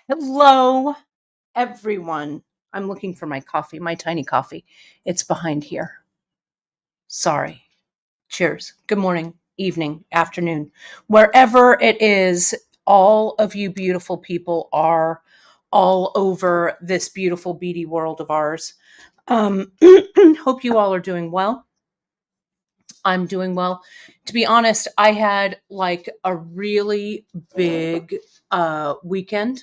Hello, everyone. I'm looking for my coffee, my tiny coffee. It's behind here. Sorry. Cheers. Good morning, evening, afternoon. Wherever it is, all of you beautiful people are all over this beautiful, beady world of ours. Hope you all are doing well. I'm doing well. To be honest, I had like a really big weekend.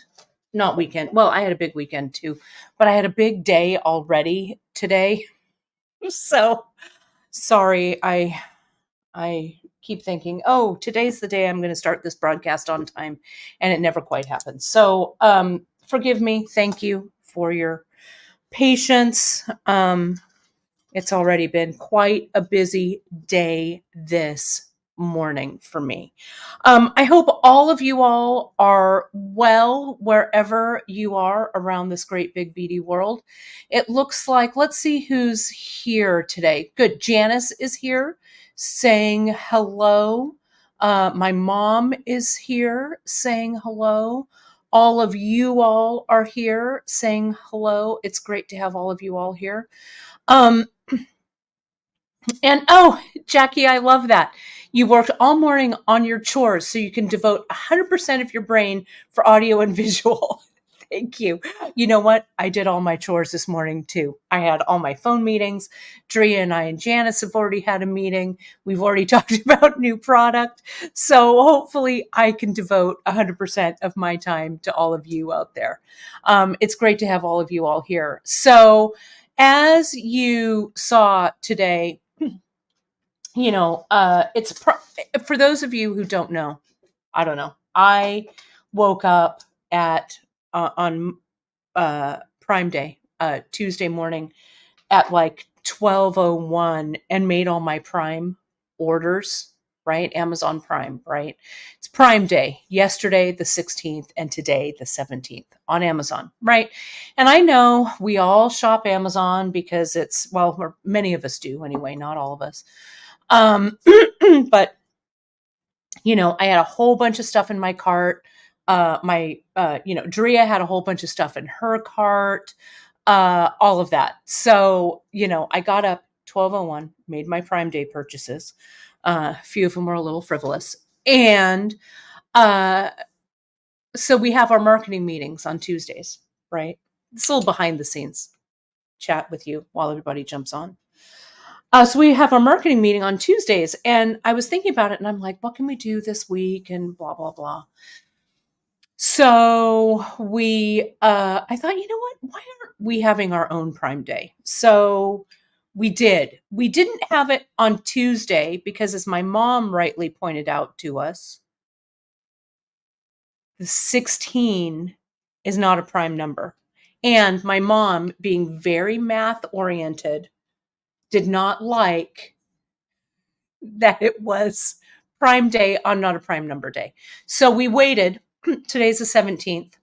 Not weekend. Well, I had a big weekend too, but I had a big day already today. So sorry, I keep thinking, oh, today's the day I'm going to start this broadcast on time, and it never quite happens. So forgive me. Thank you for your patience. It's already been quite a busy day this morning for me. I hope all of you all are well wherever you are around this great big beady world. It looks like, let's see who's here today. Good. Janice is here saying hello. My mom is here saying hello. All of you all are here saying hello. It's great to have all of you all here. Um, and oh, Jackie, I love that. You worked all morning on your chores so you can devote 100% of your brain for audio and visual. Thank you. You know what? I did all my chores this morning too. I had all my phone meetings. Drea and I and Janice have already had a meeting. We've already talked about new product. So hopefully I can devote 100% of my time to all of you out there. It's great to have all of you all here. So as you saw today, for those of you who don't know, I don't know. I woke up at on Prime Day, Tuesday morning at like 12:01 and made all my Prime orders, right? Amazon Prime, right? It's Prime Day, yesterday the 16th and today the 17th on Amazon, right? And I know we all shop Amazon because many of us do anyway, not all of us. But I had a whole bunch of stuff in my cart. Drea had a whole bunch of stuff in her cart, all of that. So, I got up 12:01, made my Prime Day purchases. A few of them were a little frivolous. And uh, so we have our marketing meetings on Tuesdays, right? It's a little behind the scenes chat with you while everybody jumps on. So we have our marketing meeting on Tuesdays, and I was thinking about it, and I'm like, what can we do this week, and blah blah blah. So I thought, you know what? Why aren't we having our own Prime Day? So we did. We didn't have it on Tuesday because, as my mom rightly pointed out to us, the 16 is not a prime number, and my mom, being very math oriented, did not like that it was Prime Day on not a prime number day. So we waited. Today's the 17th.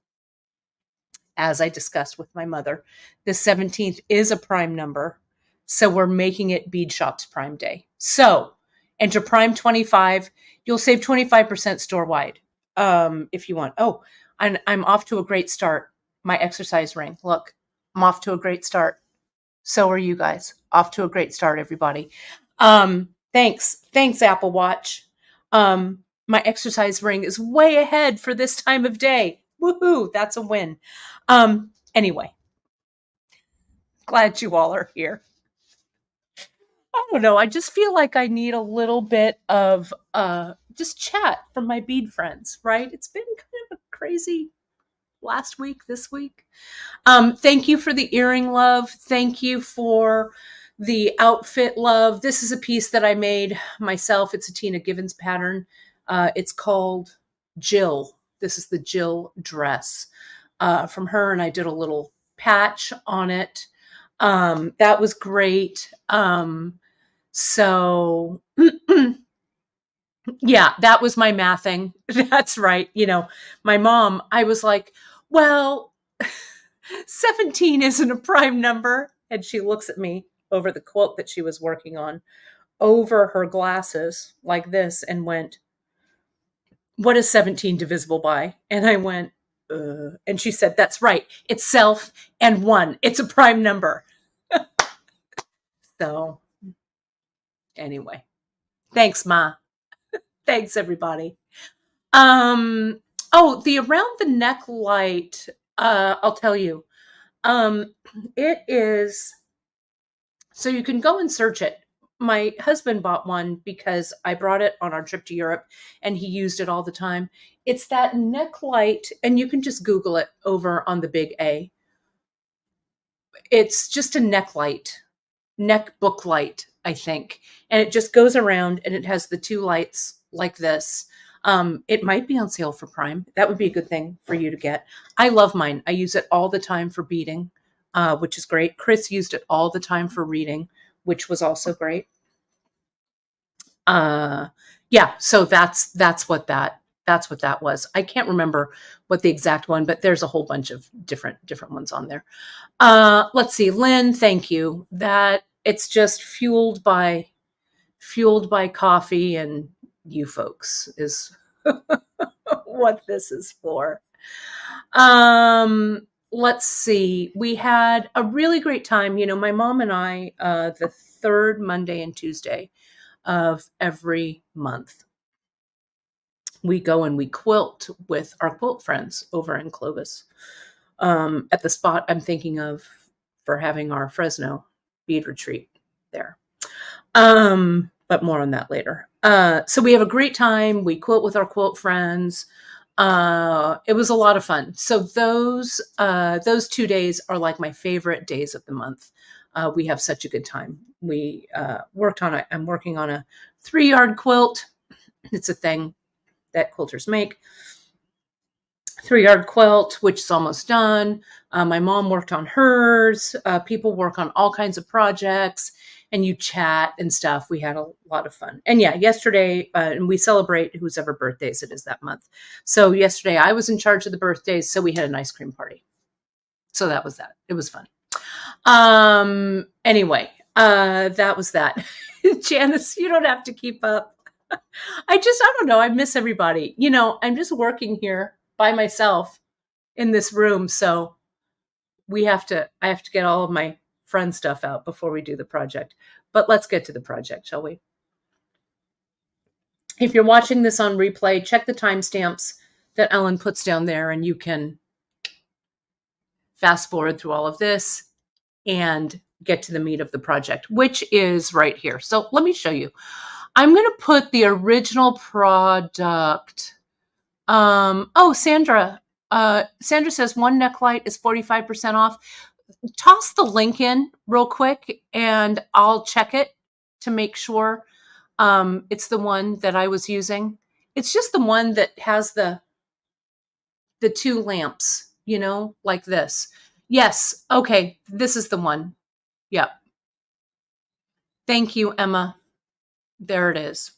As I discussed with my mother, the 17th is a prime number. So we're making it Beadshop's Prime Day. So enter Prime 25. You'll save 25% store wide if you want. Oh, I'm off to a great start. My exercise ring. Look, I'm off to a great start. So are you guys. Off to a great start, everybody. Thanks. Thanks, Apple Watch. My exercise ring is way ahead for this time of day. Woohoo, that's a win. Anyway, glad you all are here. I don't know. I just feel like I need a little bit of just chat from my bead friends, right? It's been kind of a crazy last week, this week. Thank you for the earring love. Thank you for the outfit love. This is a piece that I made myself. It's a Tina Givens pattern. It's called Jill. This is the Jill dress from her, and I did a little patch on it. That was great. So yeah, that was my mathing. That's right. My mom, I was like, well, 17 isn't a prime number. And she looks at me over the quilt that she was working on, over her glasses like this, and went, what is 17 divisible by? And I went, And she said, that's right. It's self and one. It's a prime number. So anyway, thanks, Ma. Thanks, everybody. Oh, the around the neck light, I'll tell you. Um, it is, so you can go and search it. My husband bought one because I brought it on our trip to Europe and he used it all the time. It's that neck light, and you can just Google it over on the big A. It's just a neck light, neck book light, I think. And it just goes around and it has the two lights like this. It might be on sale for Prime. That would be a good thing for you to get. I love mine. I use it all the time for beading, which is great. Chris used it all the time for reading, which was also great. Yeah, so that's what that was. I can't remember what the exact one, but there's a whole bunch of different ones on there. Let's see, Lynn, thank you. That it's just fueled by coffee and you folks is what this is for. Let's see. We had a really great time. You know, my mom and I, the third Monday and Tuesday of every month, we go and we quilt with our quilt friends over in Clovis, at the spot I'm thinking of for having our Fresno bead retreat there. But more on that later. So we have a great time. We quilt with our quilt friends. It was a lot of fun. So those 2 days are like my favorite days of the month. We have such a good time. We I'm working on a 3-yard quilt. It's a thing that quilters make. 3-yard quilt, which is almost done. My mom worked on hers. People work on all kinds of projects, and you chat and stuff. We had a lot of fun. And yeah, yesterday, and we celebrate whose ever birthdays it is that month. So yesterday I was in charge of the birthdays, so we had an ice cream party. So that was that. It was fun. Anyway, that was that. Janice, you don't have to keep up. I don't know. I miss everybody. You know, I'm just working here by myself in this room. So I have to get all of my friend stuff out before we do the project. But let's get to the project, shall we? If you're watching this on replay, check the timestamps that Ellen puts down there, and you can fast forward through all of this and get to the meat of the project, which is right here. So let me show you. I'm going to put the original product. Sandra. Sandra says one neck light is 45% off. Toss the link in real quick and I'll check it to make sure it's the one that I was using. It's just the one that has the 2 lamps, you know, like this. Yes. Okay. This is the one. Yep. Thank you, Emma. There it is.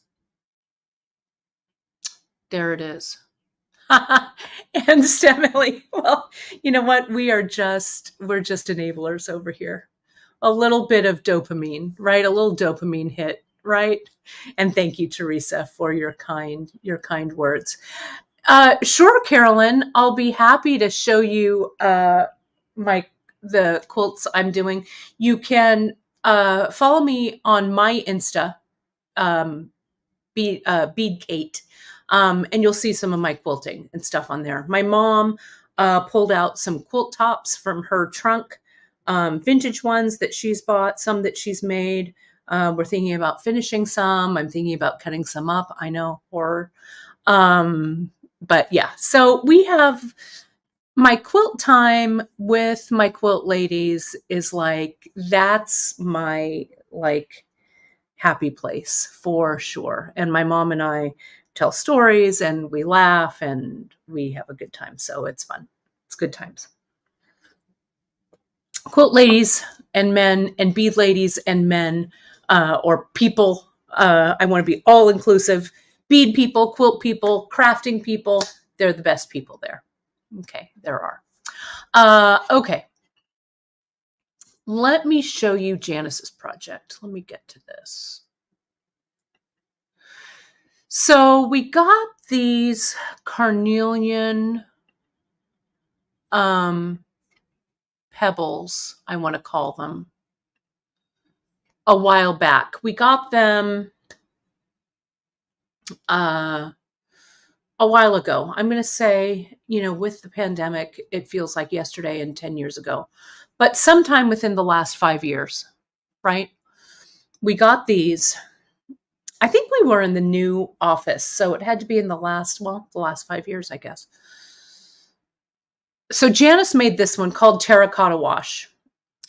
There it is. And Emily, well, you know what? We're just enablers over here. A little bit of dopamine, right? A little dopamine hit, right? And thank you, Teresa, for your kind words. Sure, Carolyn, I'll be happy to show you the quilts I'm doing. You can follow me on my Insta, Bead Kate. And you'll see some of my quilting and stuff on there. My mom pulled out some quilt tops from her trunk, vintage ones that she's bought, some that she's made. We're thinking about finishing some. I'm thinking about cutting some up. I know, horror. But yeah, so we have my quilt time with my quilt ladies is like, that's my like happy place for sure. And my mom and I tell stories and we laugh and we have a good time. So it's fun. It's good times. Quilt ladies and men and bead ladies and men, or people. I want to be all inclusive. Bead people, quilt people, crafting people. They're the best people there. Okay, there are. Okay. Let me show you Janice's project. Let me get to this. So we got these carnelian pebbles, I want to call them, a while back. We got them a while ago. I'm going to say, with the pandemic, it feels like yesterday and 10 years ago, but sometime within the last 5 years, right? We got these. I think we were in the new office, so it had to be in the last 5 years, I guess. So Janice made this one called Terracotta Wash,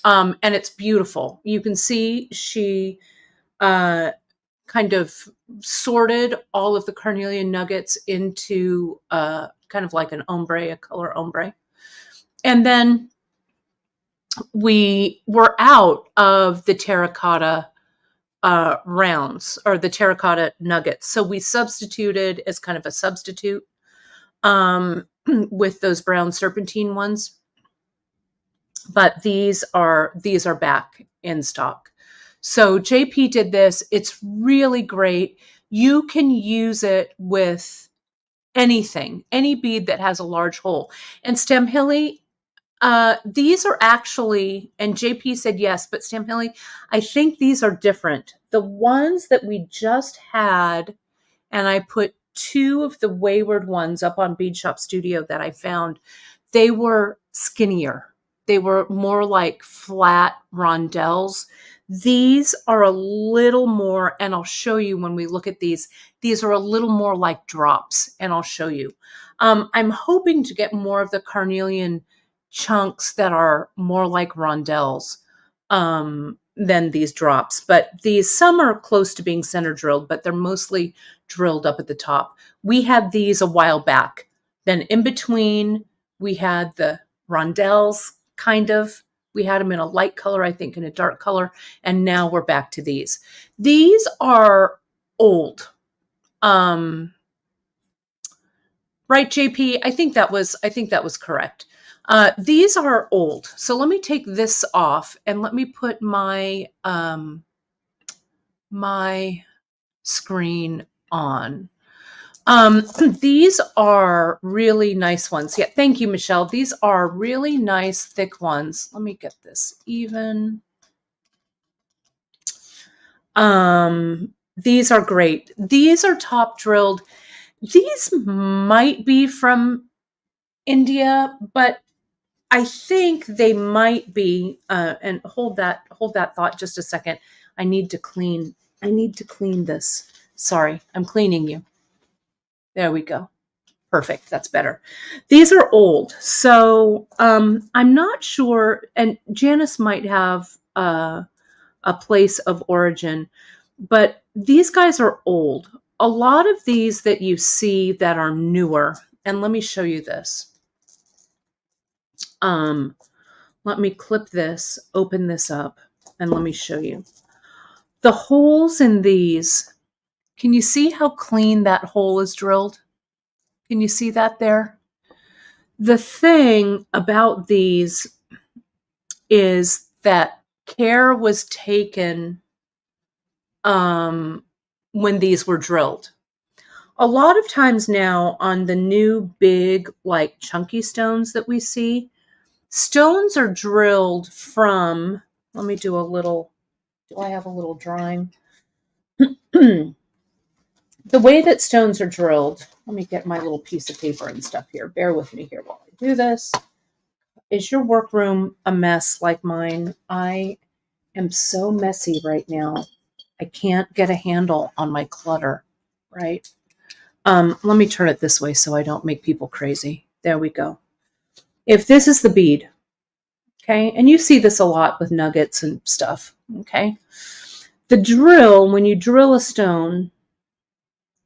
and it's beautiful. You can see she kind of sorted all of the carnelian nuggets into kind of like an ombre, a color ombre. And then we were out of the terracotta rounds, or the terracotta nuggets. So we substituted as kind of a substitute with those brown serpentine ones. But these are back in stock. So JP did this. It's really great. You can use it with anything, any bead that has a large hole. And Stamhilly, these are actually, and JP said yes, but Stamhilly, I think these are different. The ones that we just had, and I put 2 of the wayward ones up on Beadshop Studio that I found, they were skinnier. They were more like flat rondelles. These are a little more, and I'll show you when we look at these are a little more like drops, and I'll show you. I'm hoping to get more of the carnelian chunks that are more like rondelles than these drops, but some are close to being center drilled, but they're mostly drilled up at the top. We had these a while back. Then in between, we had the rondelles, kind of. We had them in a light color, I think, in a dark color, and now we're back to these. These are old. Right, JP? I think that was correct. These are old. So let me take this off and let me put my my screen on. These are really nice ones. Yeah, thank you, Michelle. These are really nice, thick ones. Let me get this even. These are great. These are top drilled. These might be from India, but I think they might be, and hold that thought just a second. I need to clean this. Sorry, I'm cleaning you. There we go. Perfect. That's better. These are old. So I'm not sure, and Janice might have a place of origin, but these guys are old. A lot of these that you see that are newer, and let me show you this. Let me clip this, open this up, and let me show you. The holes in these, can you see how clean that hole is drilled? Can you see that there? The thing about these is that care was taken when these were drilled. A lot of times now on the new big, like chunky stones that we see, stones are drilled from, let me do I have a little drawing? The way that stones are drilled, let me get my little piece of paper and stuff here. Bear with me here while I do this. Is your workroom a mess like mine? I am so messy right now. I can't get a handle on my clutter, right? Let me turn it this way so I don't make people crazy. There we go. If this is the bead, okay, and you see this a lot with nuggets and stuff, okay? The drill, when you drill a stone,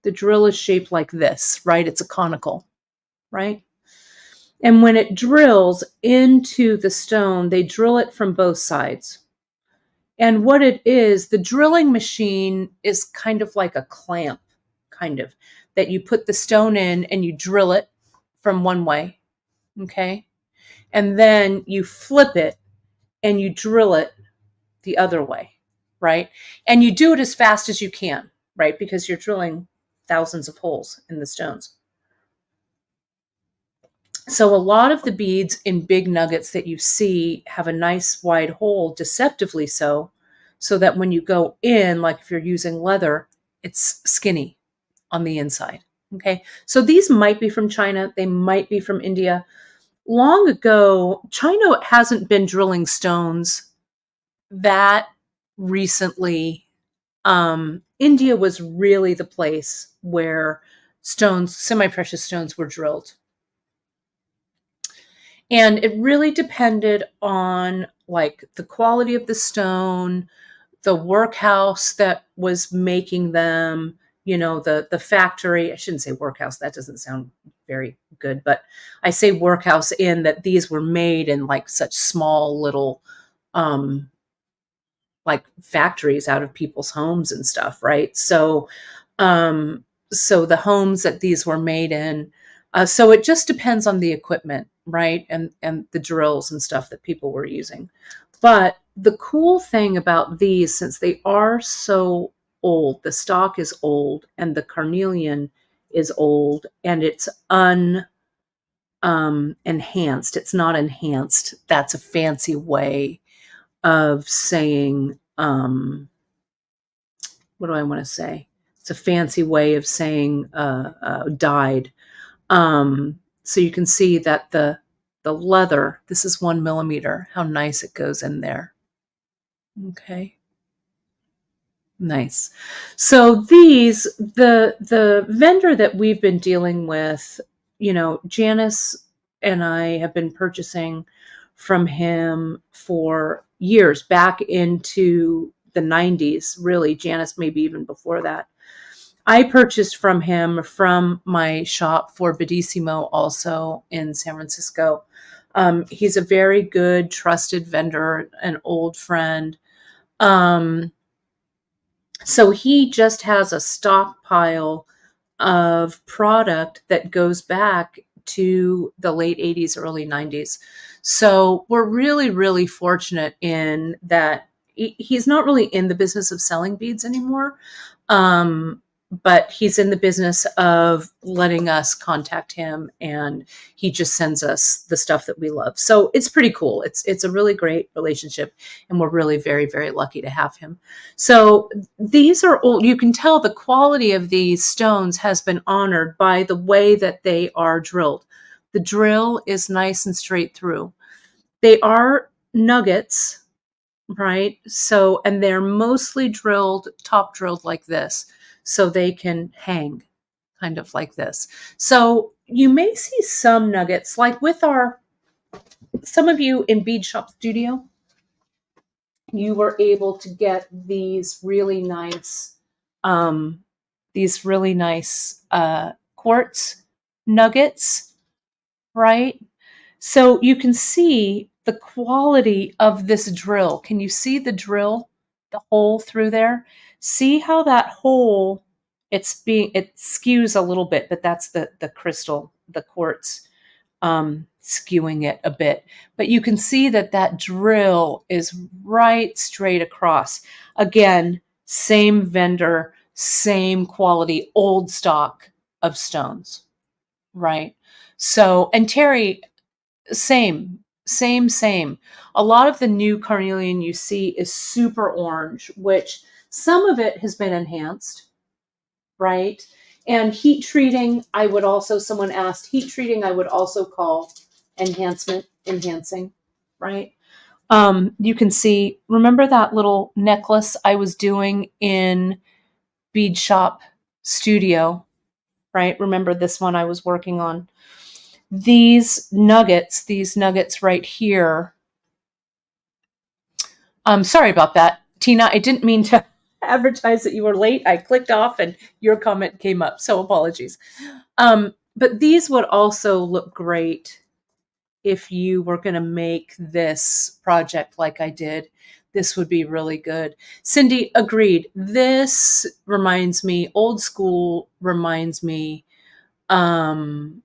the drill is shaped like this, right? It's a conical, right? And when it drills into the stone, they drill it from both sides. And what it is, the drilling machine is kind of like a clamp, kind of, that you put the stone in and you drill it from one way, okay? And then you flip it and you drill it the other way, right? And you do it as fast as you can, right? Because you're drilling thousands of holes in the stones. So a lot of the beads in big nuggets that you see have a nice wide hole, deceptively so that when you go in, like if you're using leather, it's skinny on the inside. Okay. So these might be from China. They might be from India. Long ago, China hasn't been drilling stones that recently. India was really the place where stones, semi-precious stones, were drilled. And it really depended on like the quality of the stone, the workhouse that was making them, the factory. I shouldn't say workhouse. That doesn't sound very good, but I say workhouse in that these were made in like such small little um like factories out of people's homes and stuff, right? Um so the homes that these were made in, so it just depends on the equipment, right? And the drills and stuff that people were using. But the cool thing about these, since they are so old, the stock is old and the carnelian is old and it's enhanced. It's not enhanced. That's a fancy way of saying, what do I want to say? It's a fancy way of saying dyed. So you can see that the leather, this is 1 millimeter, how nice it goes in there. Okay. Nice. So the vendor that we've been dealing with, Janice and I have been purchasing from him for years, back into the 90s, really. Janice, maybe even before that. I purchased from him from my shop for Bedissimo, also in San Francisco. He's a very good, trusted vendor, an old friend. So he just has a stockpile of product that goes back to the late 80s, early 90s. So we're really, really fortunate in that he's not really in the business of selling beads anymore. But he's in the business of letting us contact him, and he just sends us the stuff that we love. So it's pretty cool. It's a really great relationship, and we're really very, very lucky to have him. So these are old. You can tell the quality of these stones has been honored by the way that they are drilled. The drill is nice and straight through. They are nuggets, right? So, and they're mostly drilled, top drilled like this, so they can hang kind of like this. So you may see some nuggets, like with some of you in Beadshop Studio, you were able to get um, these really nice quartz nuggets, right? So you can see the quality of this drill. Can you see the drill, the hole through there? See how that hole, it skews a little bit, but that's the crystal, the quartz, skewing it a bit. But you can see that drill is right straight across. Again, same vendor, same quality, old stock of stones, right? So, and Terry, same. A lot of the new carnelian you see is super orange, which some of it has been enhanced, right? And heat treating, someone asked, heat treating, I would also call enhancing, right? You can see, remember that little necklace I was doing in Beadshop Studio, right? Remember this one I was working on? These nuggets right here. Sorry about that, Tina. I didn't mean to advertise that you were late. I clicked off and your comment came up, so apologies. But these would also look great if you were going to make this project like I did. This would be really good. Cindy, agreed. This reminds me, old school reminds me, um,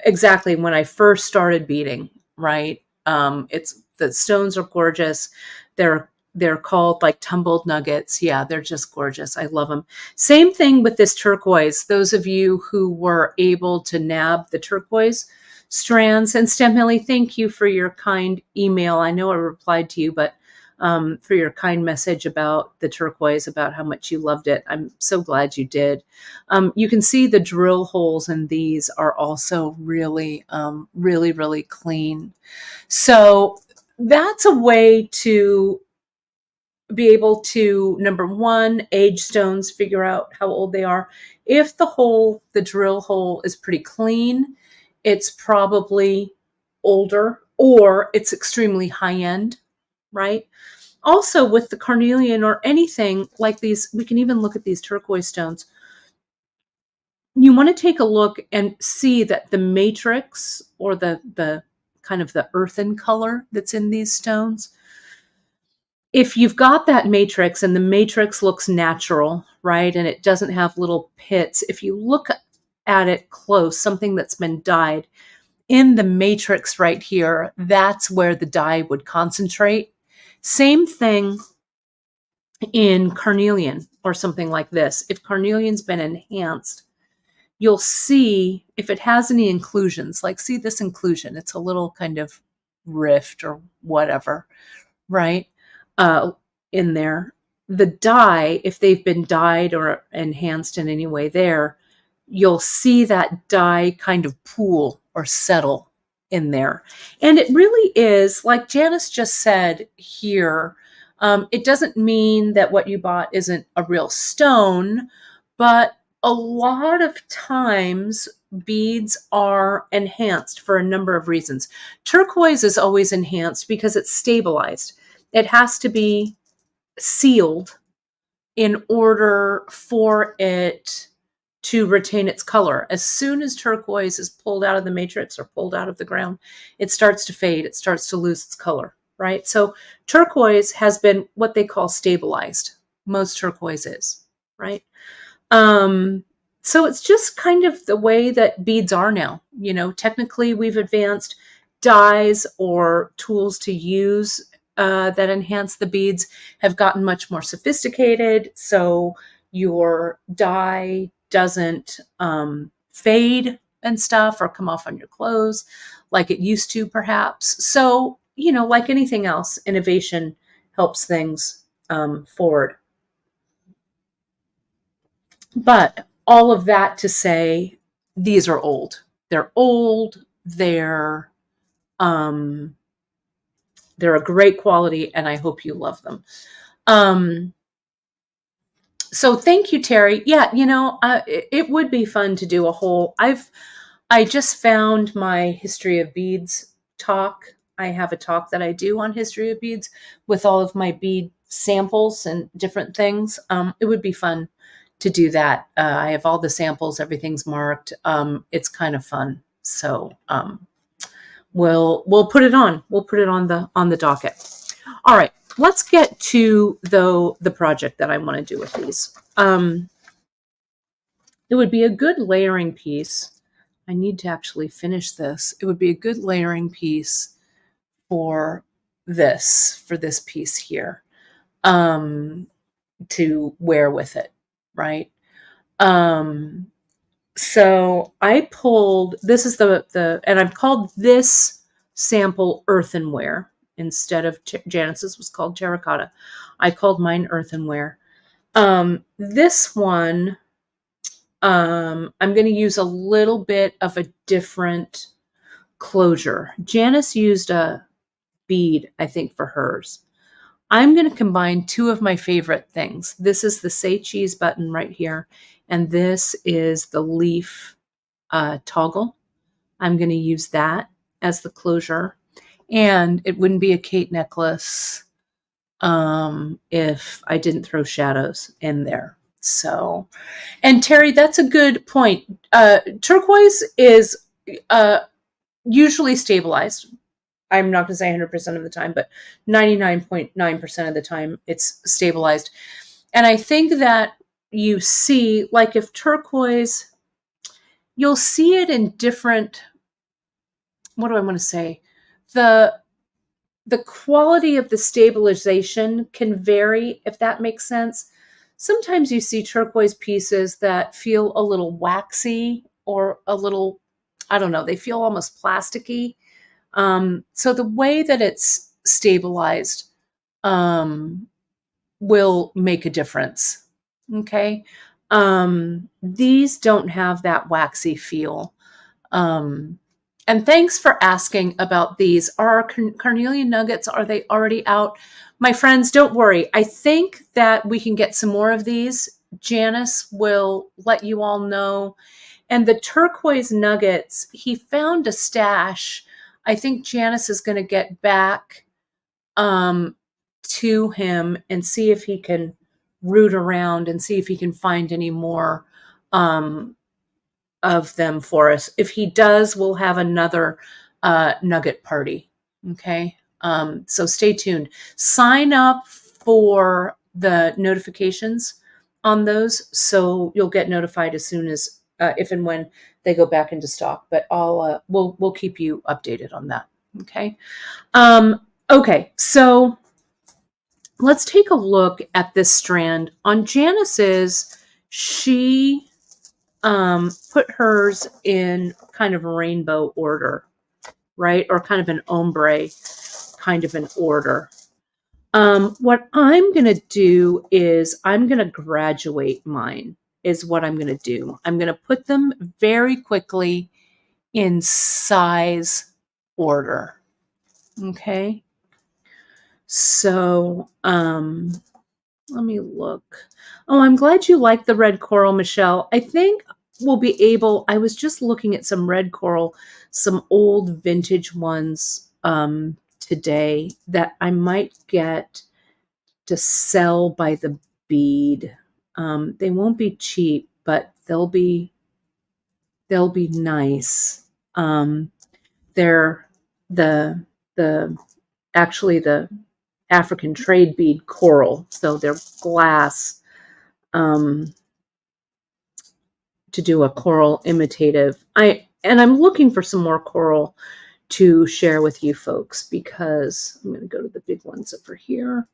exactly when I first started beading, right? It's the stones are gorgeous. They're They're called like tumbled nuggets. Yeah, they're just gorgeous. I love them. Same thing with this turquoise. Those of you who were able to nab the turquoise strands, and Stemilly, thank you for your kind email. I know I replied to you, but for your kind message about the turquoise, about how much you loved it. I'm so glad you did. You can see the drill holes in these are also really, really, really clean. So that's a way to be able to, number one, age stones, figure out how old they are. If the drill hole is pretty clean, it's probably older, or it's extremely high end, right? Also, with the carnelian or anything like these, we can even look at these turquoise stones. You want to take a look and see that the matrix, or the kind of the earthen color that's in these stones, if you've got that matrix and the matrix looks natural, right, and it doesn't have little pits, if you look at it close, something that's been dyed in the matrix right here, that's where the dye would concentrate. Same thing in carnelian or something like this. If carnelian's been enhanced, you'll see if it has any inclusions, like see this inclusion, it's a little kind of rift or whatever, right? In there. The dye, if they've been dyed or enhanced in any way there, you'll see that dye kind of pool or settle in there. And it really is, like Janice just said here, it doesn't mean that what you bought isn't a real stone, but a lot of times beads are enhanced for a number of reasons. Turquoise is always enhanced because it's stabilized. It has to be sealed in order for it to retain its color. As soon as turquoise is pulled out of the matrix or pulled out of the ground, it starts to fade. It starts to lose its color, right? So turquoise has been what they call stabilized. Most turquoise is, right? So it's just kind of the way that beads are now. You know, technically we've advanced. Dyes or tools to use that enhance the beads have gotten much more sophisticated. So your dye doesn't fade and stuff or come off on your clothes like it used to, perhaps. So, you know, like anything else, innovation helps things forward. But all of that to say, these are old. They're old. They're a great quality, and I hope you love them. So thank you, Terry. Yeah, you know, it would be fun to do a whole. I just found my history of beads talk. I have a talk that I do on history of beads with all of my bead samples and different things. It would be fun to do that. I have all the samples. Everything's marked. It's kind of fun. So we'll put it on. We'll put it on the docket. All right. Let's get to the project that I want to do with these. It would be a good layering piece. I need to actually finish this. It would be a good layering piece for this piece here, to wear with it, right? So I pulled, this is and I've called this sample earthenware instead of Janice's was called terracotta. I called mine earthenware. This one, I'm going to use a little bit of a different closure. Janice used a bead, I think, for hers. I'm going to combine two of my favorite things. This is the Say Cheese button right here, and this is the leaf toggle. I'm going to use that as the closure, and it wouldn't be a Kate necklace if I didn't throw shadows in there. So, and Terry, that's a good point. Turquoise is usually stabilized. I'm not going to say 100% of the time, but 99.9% of the time it's stabilized. And I think that you see, like if turquoise, you'll see it in different, what do I want to say? the quality of the stabilization can vary, if that makes sense. Sometimes you see turquoise pieces that feel a little waxy or a little, I don't know, they feel almost plasticky. So the way that it's stabilized um, will make a difference. Okay. These don't have that waxy feel. Um, and thanks for asking about these. Are our carnelian nuggets, are they already out? My friends, don't worry. I think that we can get some more of these. Janice will let you all know. And the turquoise nuggets, he found a stash. I think Janice is going to get back um, to him and see if he can root around and see if he can find any more of them for us. If he does, we'll have another nugget party. Okay. So stay tuned. Sign up for the notifications on those so you'll get notified as soon as if and when they go back into stock. But we'll keep you updated on that. Okay. Okay. So let's take a look at this strand on Janice's. She put hers in kind of a rainbow order, right? Or kind of an ombre kind of an order. What I'm going to do is I'm going to graduate mine is what I'm going to do. I'm going to put them very quickly in size order. Okay. So, let me look. Oh, I'm glad you like the red coral, Michelle. I think we'll be able, I was just looking at some red coral, some old vintage ones today that I might get to sell by the bead. They won't be cheap, but they'll be nice. They're the actually the African trade bead coral, so they're glass. To do a coral imitative. I'm looking for some more coral to share with you folks because I'm going to go to the big ones over here.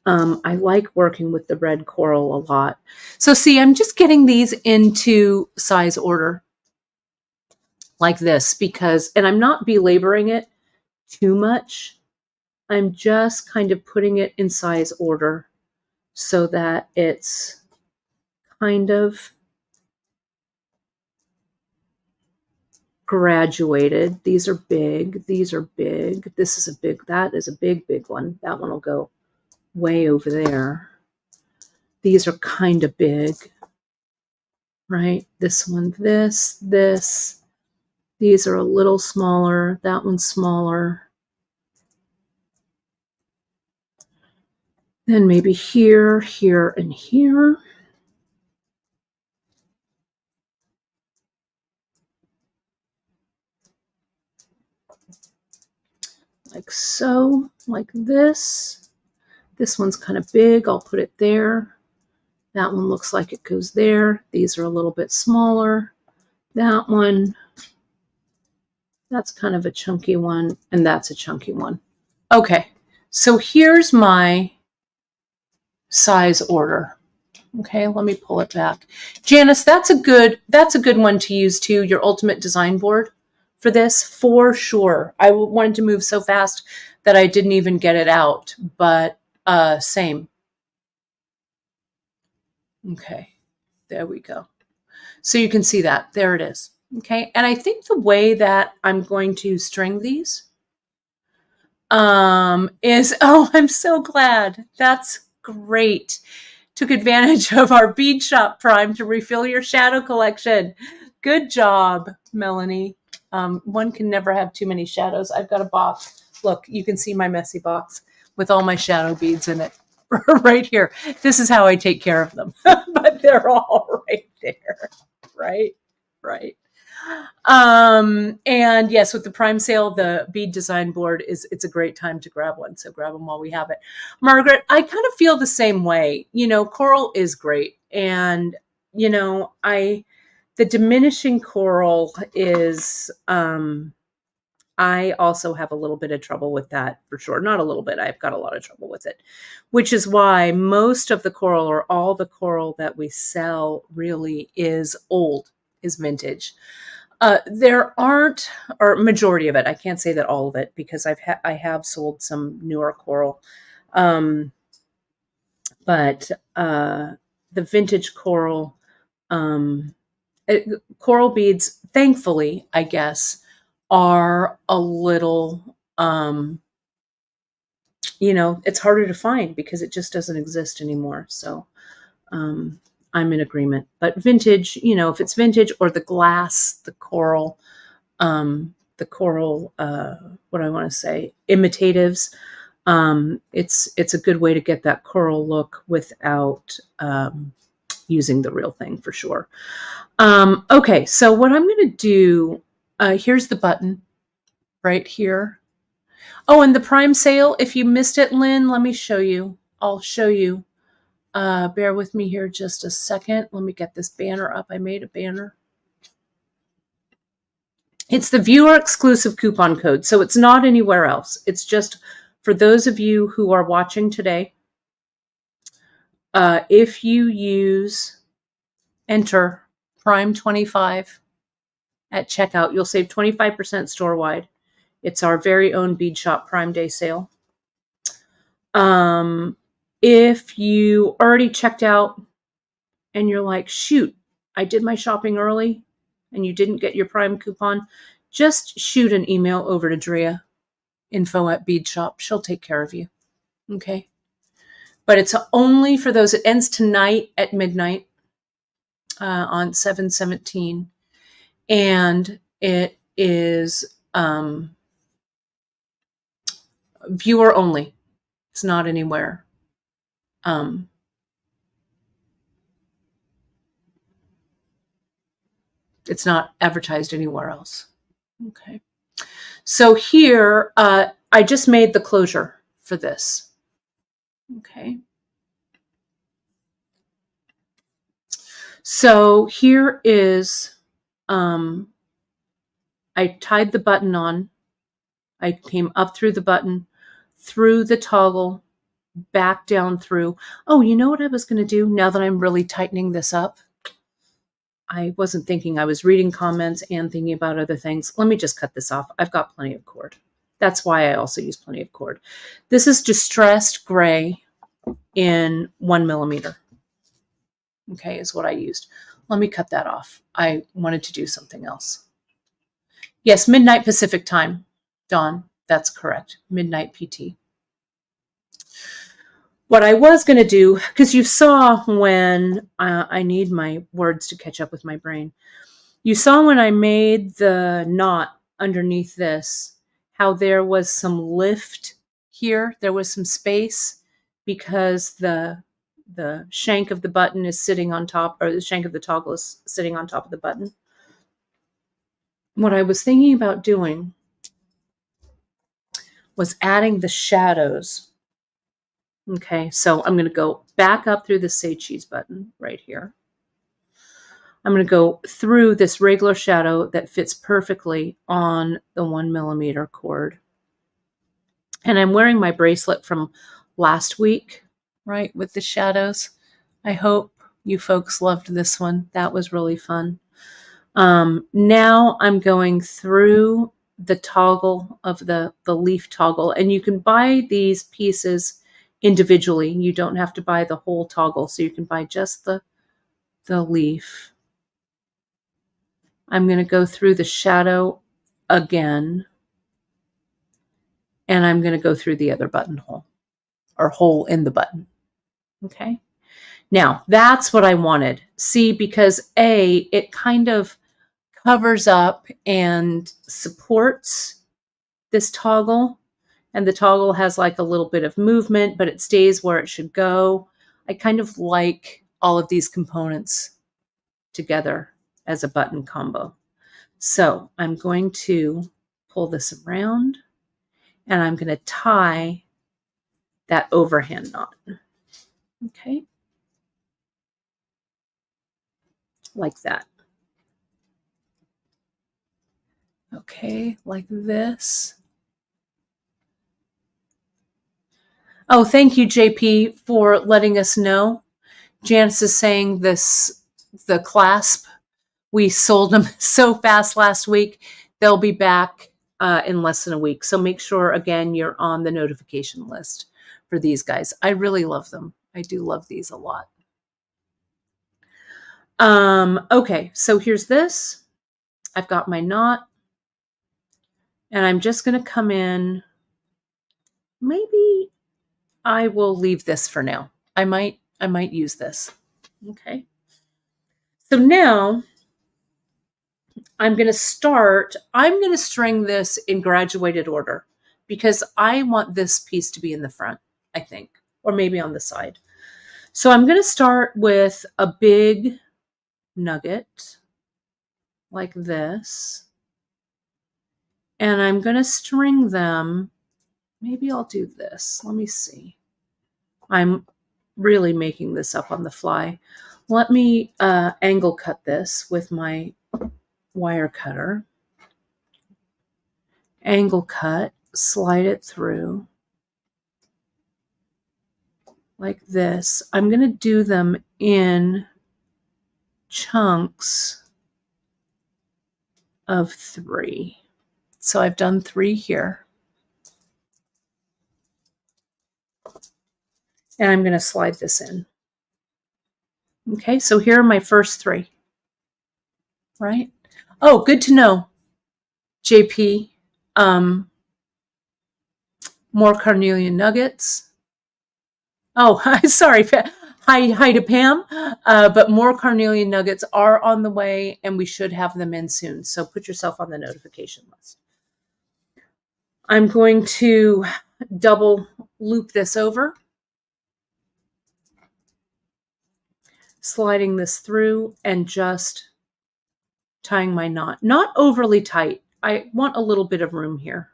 I like working with the red coral a lot. So see, I'm just getting these into size order like this because, and I'm not belaboring it too much. I'm just kind of putting it in size order so that it's kind of graduated. These are big. These are big. This is a big, that is a big, big one. That one will go way over there. These are kind of big, right? This one, this. These are a little smaller. That one's smaller. Then maybe here, here, and here. Like so, like this. This one's kind of big. I'll put it there. That one looks like it goes there. These are a little bit smaller. That one, that's kind of a chunky one, and that's a chunky one. Okay, so here's my size order. Okay, let me pull it back. Janice, that's a good one to use too, your ultimate design board for this, for sure. I wanted to move so fast that I didn't even get it out, but same. Okay, there we go. So you can see that. There it is. Okay, and I think the way that I'm going to string these is, oh, I'm so glad. That's great. Took advantage of our Beadshop Prime to refill your shadow collection. Good job, Melanie. One can never have too many shadows. I've got a box. Look, you can see my messy box with all my shadow beads in it right here. This is how I take care of them, but they're all right there. Right. And yes, with the Prime sale, the bead design board it's a great time to grab one. So grab them while we have it. Margaret, I kind of feel the same way. Coral is great. And, the diminishing coral is, I also have a little bit of trouble with that for sure. Not a little bit. I've got a lot of trouble with it, which is why most of the coral or all the coral that we sell really is old, is vintage. There aren't, or majority of it. I can't say that all of it because I have sold some newer coral, but the vintage coral, um, coral beads, thankfully, I guess, are a little, it's harder to find because it just doesn't exist anymore. So um, I'm in agreement. But vintage, if it's vintage or the glass, the coral, what do I want to say, imitatives, it's a good way to get that coral look without using the real thing for sure. Okay, so what I'm going to do, here's the button right here. Oh, and the Prime sale, if you missed it, Lynn, let me show you. I'll show you. Bear with me here just a second. Let me get this banner up. I made a banner. It's the viewer exclusive coupon code, so it's not anywhere else. It's just for those of you who are watching today. If you enter Prime 25 at checkout, you'll save 25% store-wide. It's our very own Beadshop Prime Day sale. If you already checked out and you're like, shoot, I did my shopping early and you didn't get your Prime coupon, just shoot an email over to Drea, info@Beadshop. She'll take care of you. Okay. But it's only for those. It ends tonight at midnight on 7/17. And it is viewer only. It's not anywhere. It's not advertised anywhere else. Okay. So here, I just made the closure for this. Okay. So here is, I tied the button on. I came up through the button, through the toggle, back down through. Oh, you know what I was going to do now that I'm really tightening this up? I wasn't thinking. I was reading comments and thinking about other things. Let me just cut this off. I've got plenty of cord. That's why I also use plenty of cord. This is distressed gray in 1 millimeter. Okay, is what I used. Let me cut that off. I wanted to do something else. Yes, midnight Pacific time, Dawn. That's correct. Midnight PT. What I was going to do, because you saw when I need my words to catch up with my brain. You saw when I made the knot underneath this, how there was some lift here. There was some space because the shank of the button is sitting on top, or the shank of the toggle is sitting on top of the button. What I was thinking about doing was adding the shadows. Okay, so I'm going to go back up through the say cheese button right here. I'm going to go through this regular shadow that fits perfectly on the 1 millimeter cord. And I'm wearing my bracelet from last week, right, with the shadows. I hope you folks loved this one. That was really fun. Now I'm going through the toggle of the leaf toggle, and you can buy these pieces individually. You don't have to buy the whole toggle, so you can buy just the leaf. I'm going to go through the shadow again, and I'm going to go through the other buttonhole, or hole in the button. Okay. Now, that's what I wanted. See, because it kind of covers up and supports this toggle, and the toggle has like a little bit of movement, but it stays where it should go. I kind of like all of these components together as a button combo. So I'm going to pull this around, and I'm going to tie that overhand knot. Okay. Like that. Okay, like this. Oh, thank you, JP, for letting us know. Janice is saying the clasp, we sold them so fast last week. They'll be back in less than a week. So make sure, again, you're on the notification list for these guys. I really love them. I do love these a lot. Okay, so here's this. I've got my knot. And I'm just going to come in. Maybe I will leave this for now. I might use this. Okay. So now I'm going to string this in graduated order because I want this piece to be in the front, I think, or maybe on the side. So I'm going to start with a big nugget like this. And I'm going to string them. Maybe I'll do this. Let me see. I'm really making this up on the fly. Let me angle cut this with my wire cutter. Angle cut, slide it through like this. I'm going to do them in chunks of 3. So I've done 3 here. And I'm going to slide this in. Okay, so here are my first 3. Right? Oh, good to know, JP. More carnelian nuggets. Oh, sorry. Hi to Pam. But more carnelian nuggets are on the way, and we should have them in soon. So put yourself on the notification list. I'm going to double loop this over, sliding this through, and just tying my knot. Not overly tight. I want a little bit of room here.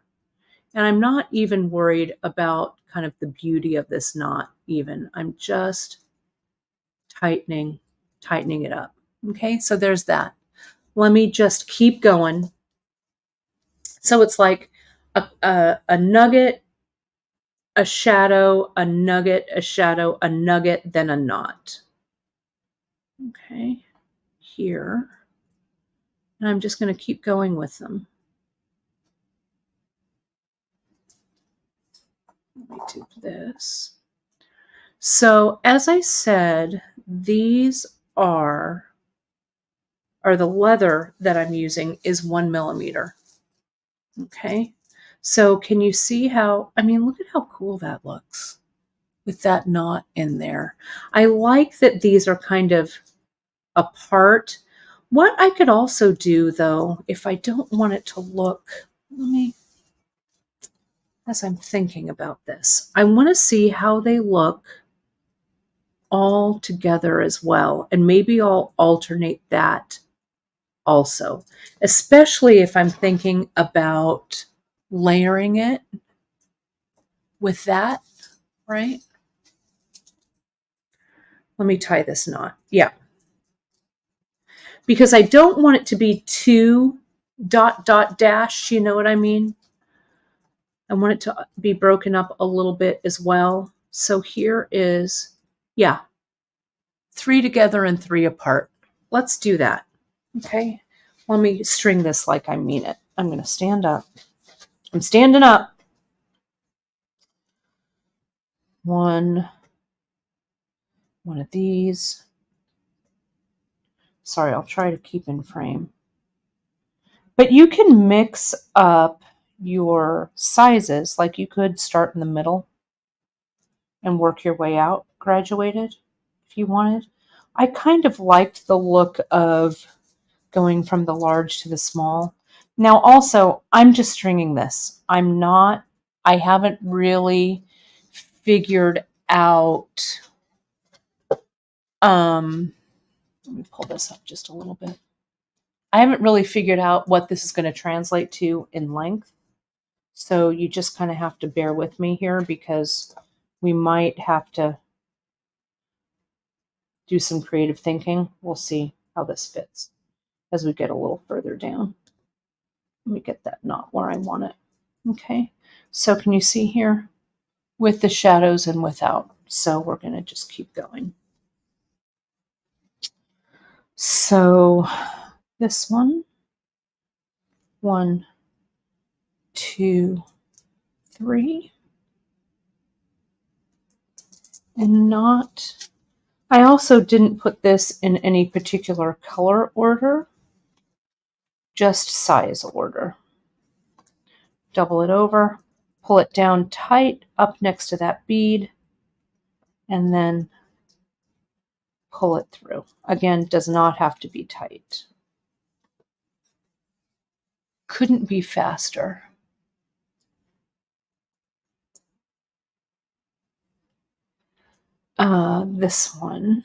And I'm not even worried about kind of the beauty of this knot even. I'm just tightening it up. Okay, so there's that. Let me just keep going. So it's like a nugget, a shadow, a nugget, a shadow, a nugget, then a knot. Okay, here. And I'm just going to keep going with them. Let me do this. So as I said, these are the leather that I'm using is 1 millimeter. Okay. So can you see how, I mean, look at how cool that looks with that knot in there. I like that these are kind of apart. What I could also do though, if I don't want it to look, as I'm thinking about this, I want to see how they look all together as well. And maybe I'll alternate that also, especially if I'm thinking about layering it with that, right? Let me tie this knot. Yeah. Because I don't want it to be too ... dash, you know what I mean? I want it to be broken up a little bit as well. So here is, yeah, 3 together and 3 apart. Let's do that. Okay. Let me string this like I mean it. I'm going to stand up. I'm standing up. 1 of these. Sorry, I'll try to keep in frame. But you can mix up your sizes. Like you could start in the middle and work your way out graduated if you wanted. I kind of liked the look of going from the large to the small. Now also, I'm just stringing this. I haven't really figured out, let me pull this up just a little bit. I haven't really figured out what this is going to translate to in length. So you just kind of have to bear with me here because we might have to do some creative thinking. We'll see how this fits as we get a little further down. Let me get that knot where I want it. Okay, so can you see here with the shadows and without? So we're going to just keep going. So this one, 1, 2, 3, and not. I also didn't put this in any particular color order, just size order. Double it over, pull it down tight up next to that bead, and then pull it through. Again, does not have to be tight. Couldn't be faster. This one.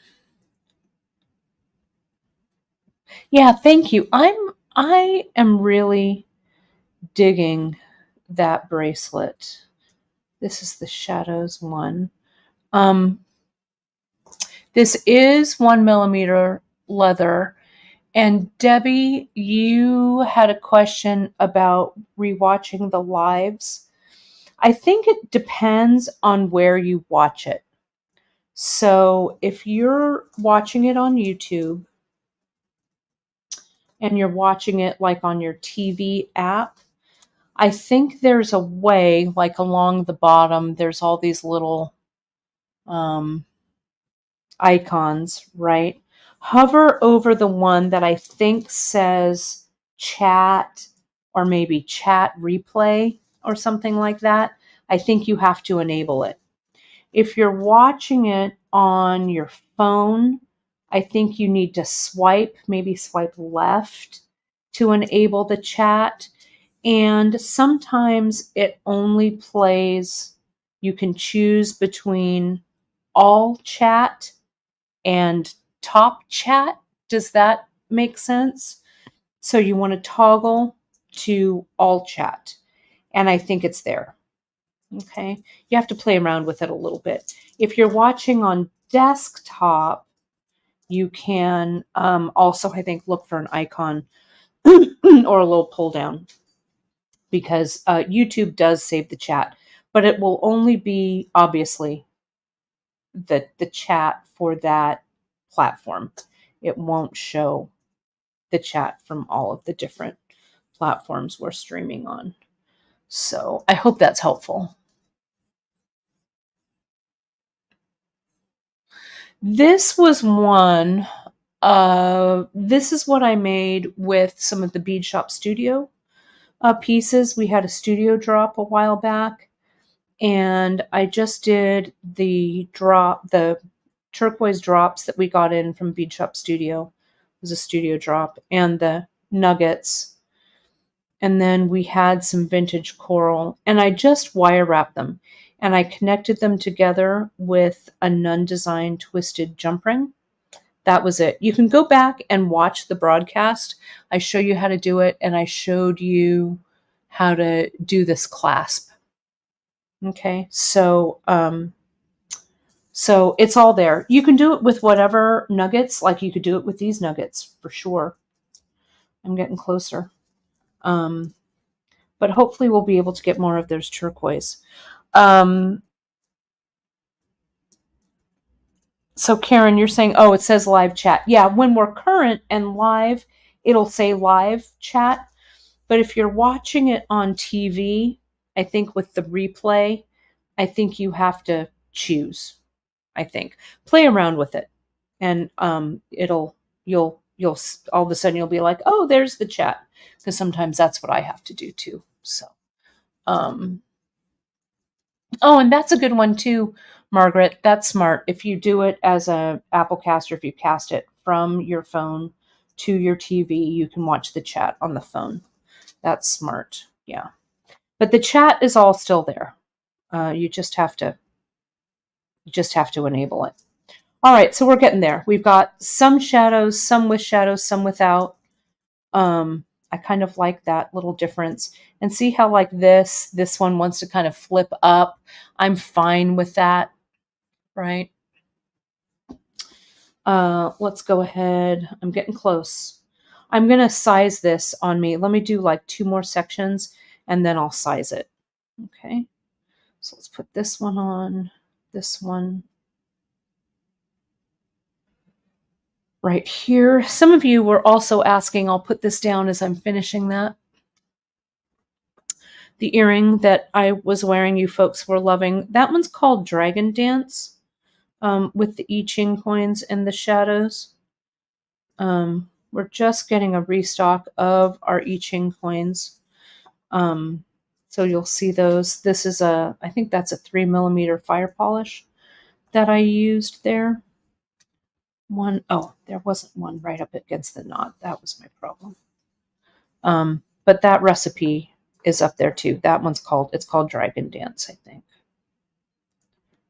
Yeah, thank you. I am really digging that bracelet. This is the shadows one. This is 1mm leather. And Debbie, you had a question about rewatching the lives. I think it depends on where you watch it. So if you're watching it on YouTube and you're watching it like on your TV app, I think there's a way, like along the bottom, there's all these little icons, right? Hover over the one that I think says chat or maybe chat replay or something like that. I think you have to enable it. If you're watching it on your phone, I think you need to swipe, maybe swipe left to enable the chat. And sometimes it only plays, you can choose between all chat and top chat. Does that make sense? So you want to toggle to all chat. And I think it's there. Okay. You have to play around with it a little bit. If you're watching on desktop, you can also, I think, look for an icon or a little pull down, because YouTube does save the chat, but it will only be, obviously, the chat for that platform. It won't show the chat from all of the different platforms we're streaming on. So I hope that's helpful. This was one, this is what I made with some of the Beadshop Studio pieces. We had a studio drop a while back, and I just did the turquoise drops that we got in from Beadshop Studio. It was a studio drop, and the nuggets. And then we had some vintage coral, and I just wire wrapped them, and I connected them together with a Nun Design twisted jump ring. That was it. You can go back and watch the broadcast. I show you how to do it, and I showed you how to do this clasp. Okay, so it's all there. You can do it with whatever nuggets, like you could do it with these nuggets for sure. I'm getting closer. But hopefully we'll be able to get more of those turquoise. So Karen, you're saying, oh, it says live chat. Yeah, when we're current and live, it'll say live chat. But if you're watching it on TV, I think with the replay, I think you have to choose. I think play around with it, and you'll all of a sudden you'll be like, oh, there's the chat, because sometimes that's what I have to do too. So, oh, and that's a good one too, Margaret. That's smart. If you do it as a Apple Cast, or if you cast it from your phone to your TV, you can watch the chat on the phone. That's smart. Yeah. But the chat is all still there. You just have to enable it. All right, so we're getting there. We've got some shadows, some with shadows, some without. I kind of like that little difference. And see how like this one wants to kind of flip up. I'm fine with that, right? Let's go ahead. I'm getting close. I'm going to size this on me. Let me do like 2 more sections and then I'll size it. Okay. So let's put this one on, this one right here. Some of you were also asking, I'll put this down as I'm finishing that. The earring that I was wearing, you folks were loving. That one's called Dragon Dance, with the I Ching coins and the shadows. We're just getting a restock of our I Ching coins. So you'll see those. This is I think that's a 3mm fire polish that I used there. Oh, there wasn't one right up against the knot. That was my problem. But that recipe is up there too. That one's it's called Dragon Dance, I think.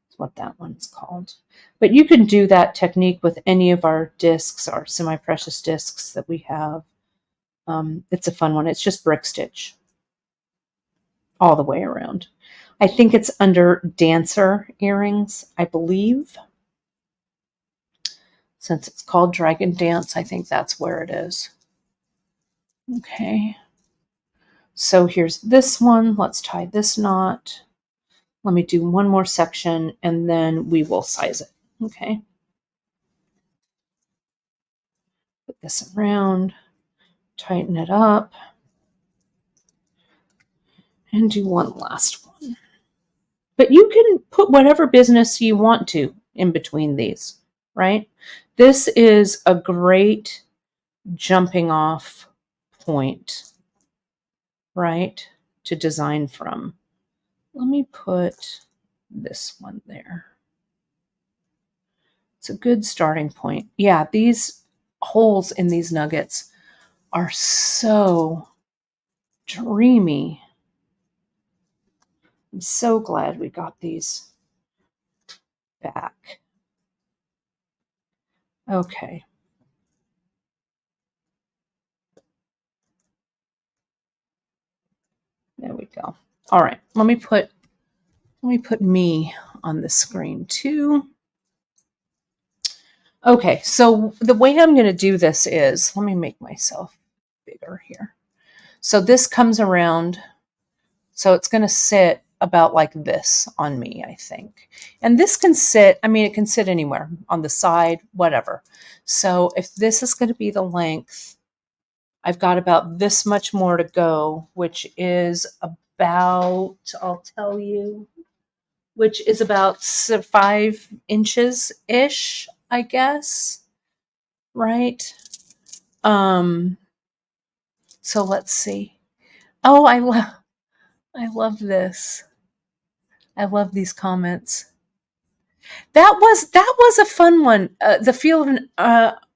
That's what that one's called. But you can do that technique with any of our discs, our semi-precious discs that we have. It's a fun one. It's just brick stitch all the way around. I think it's under dancer earrings, I believe. Since it's called Dragon Dance, I think that's where it is. Okay. So here's this one. Let's tie this knot. Let me do one more section and then we will size it. Okay. Put this around, tighten it up, and do one last one. But you can put whatever business you want to in between these, right? This is a great jumping off point, right, to design from. Let me put this one there. It's a good starting point. Yeah, these holes in these nuggets are so dreamy. I'm so glad we got these back. Okay. There we go. All right. Let me put me on the screen too. Okay, so the way I'm going to do this is, let me make myself bigger here. So this comes around, so it's going to sit about like this on me, I think. And this can sit, I mean, it can sit anywhere, on the side, whatever. So if this is going to be the length, I've got about this much more to go, which is about, I'll tell you, which is about 5 inches-ish, I guess. Right? So let's see. Oh, I love this. I love these comments. That was a fun one. The feel of an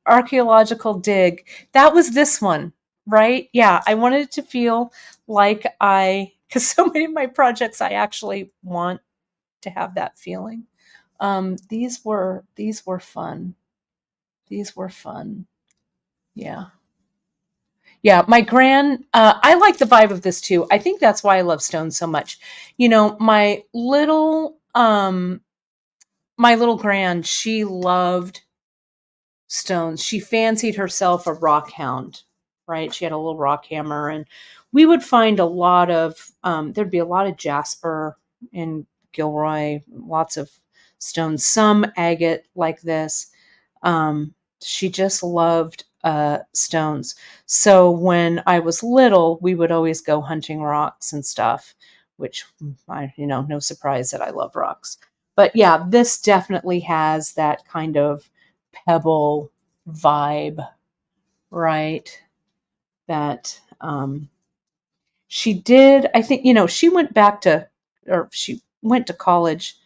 archaeological dig. That was this one, right? Yeah, I wanted it to feel like because so many of my projects I actually want to have that feeling. These were fun. These were fun. Yeah. Yeah, I like the vibe of this too. I think that's why I love stones so much. You know, my little grand, she loved stones. She fancied herself a rock hound, right? She had a little rock hammer, and we would find a lot of, there'd be a lot of jasper in Gilroy, lots of stones, some agate like this. She just loved stones. So when I was little, we would always go hunting rocks and stuff, which no surprise that I love rocks. But yeah, this definitely has that kind of pebble vibe, right? That she did, I think, she went to college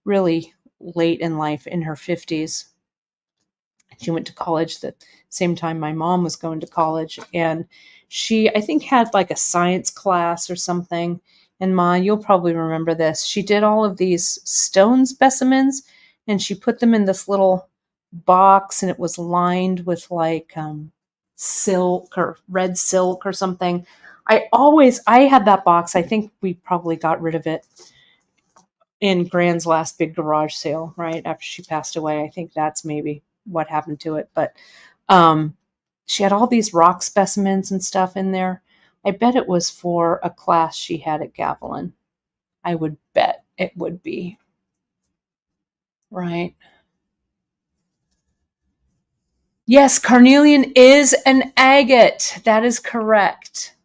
really late in life, in her 50s. She went to college the same time my mom was going to college. And she, I think, had like a science class or something. And Ma, you'll probably remember this. She did all of these stone specimens and she put them in this little box, and it was lined with like silk or red silk or something. I had that box. I think we probably got rid of it in Grand's last big garage sale, right after she passed away. I think that's maybe what happened to it. But She had all these rock specimens and stuff in there. I bet it was for a class she had at Gavilan. I would bet it would be. Right. Yes, carnelian is an agate. That is correct.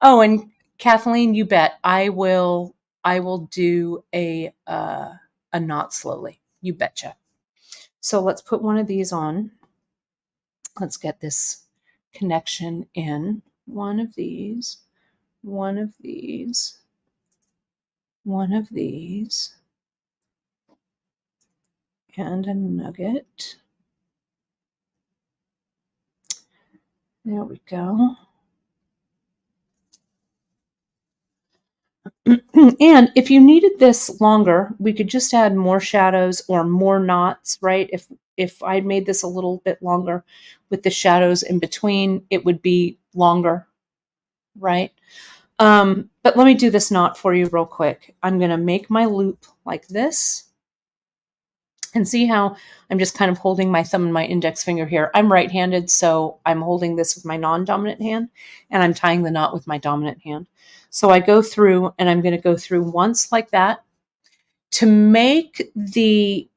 Oh, and Kathleen, you bet I will do a knot slowly. You betcha. So let's put one of these on. Let's get this connection in. One of these, one of these, one of these, and a nugget. There we go. And if you needed this longer, we could just add more shadows or more knots, right? If I made this a little bit longer with the shadows in between, it would be longer, right? But let me do this knot for you real quick. I'm going to make my loop like this. And see how I'm just kind of holding my thumb and my index finger here. I'm right-handed, so I'm holding this with my non-dominant hand, and I'm tying the knot with my dominant hand. So I go through, and I'm going to go through once like that to make the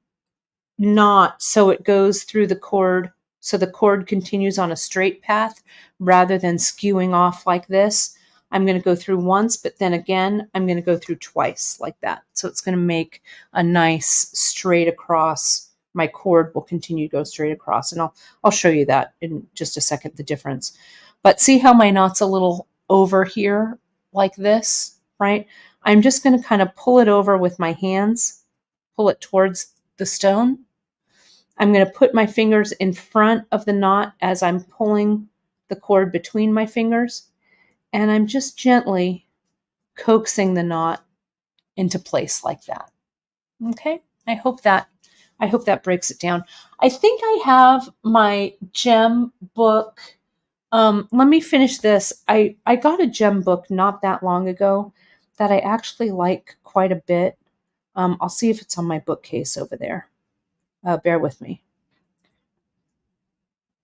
knot so it goes through the cord, so the cord continues on a straight path rather than skewing off like this. I'm going to go through once, but then again, I'm going to go through twice like that. So it's going to make a nice straight across. My cord will continue to go straight across, and I'll show you that in just a second, the difference. But see how my knot's a little over here like this, right? I'm just going to kind of pull it over with my hands, pull it towards the stone. I'm going to put my fingers in front of the knot as I'm pulling the cord between my fingers, and I'm just gently coaxing the knot into place like that. Okay? I hope that breaks it down. I think I have my gem book. Let me finish this. I got a gem book not that long ago that I actually like quite a bit. I'll see if it's on my bookcase over there. Bear with me.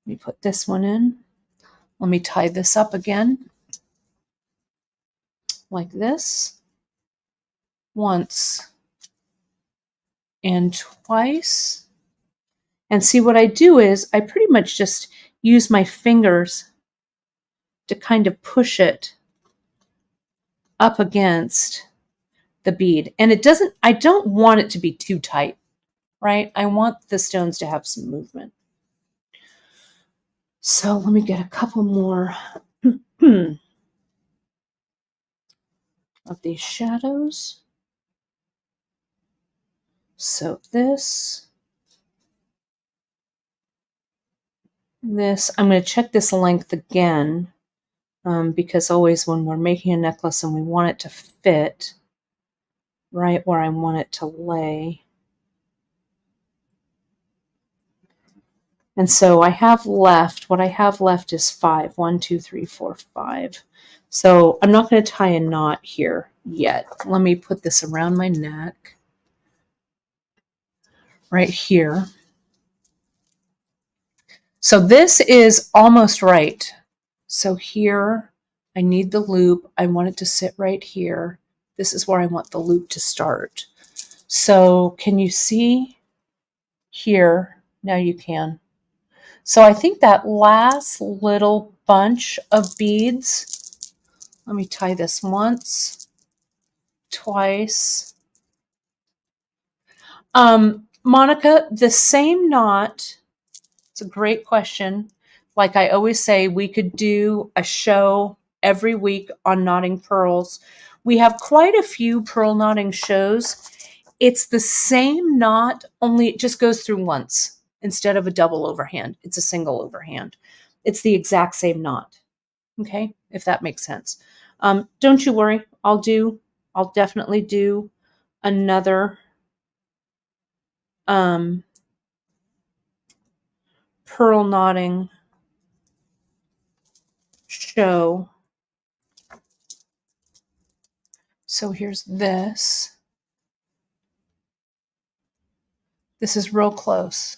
Let me put this one in. Let me tie this up again like this. Once and twice. And see, what I do is I pretty much just use my fingers to kind of push it up against the bead. And I don't want it to be too tight, right? I want the stones to have some movement. So let me get a couple more of these shadows. So this, I'm going to check this length again because always when we're making a necklace and we want it to fit right where I want it to lay. And so I have left, what I have left is 5. 1, 2, 3, 4, 5. So I'm not going to tie a knot here yet. Let me put this around my neck right here. So this is almost right. So here I need the loop. I want it to sit right here. This is where I want the loop to start. So can you see here? Now you can. So I think that last little bunch of beads, let me tie this once, twice. Monica, the same knot, it's a great question. Like I always say, we could do a show every week on knotting pearls. We have quite a few pearl knotting shows. It's the same knot, only it just goes through once. Instead of a double overhand, it's a single overhand. It's the exact same knot. Okay, if that makes sense. Don't you worry. I'll definitely do another pearl knotting show. So here's this. This is real close.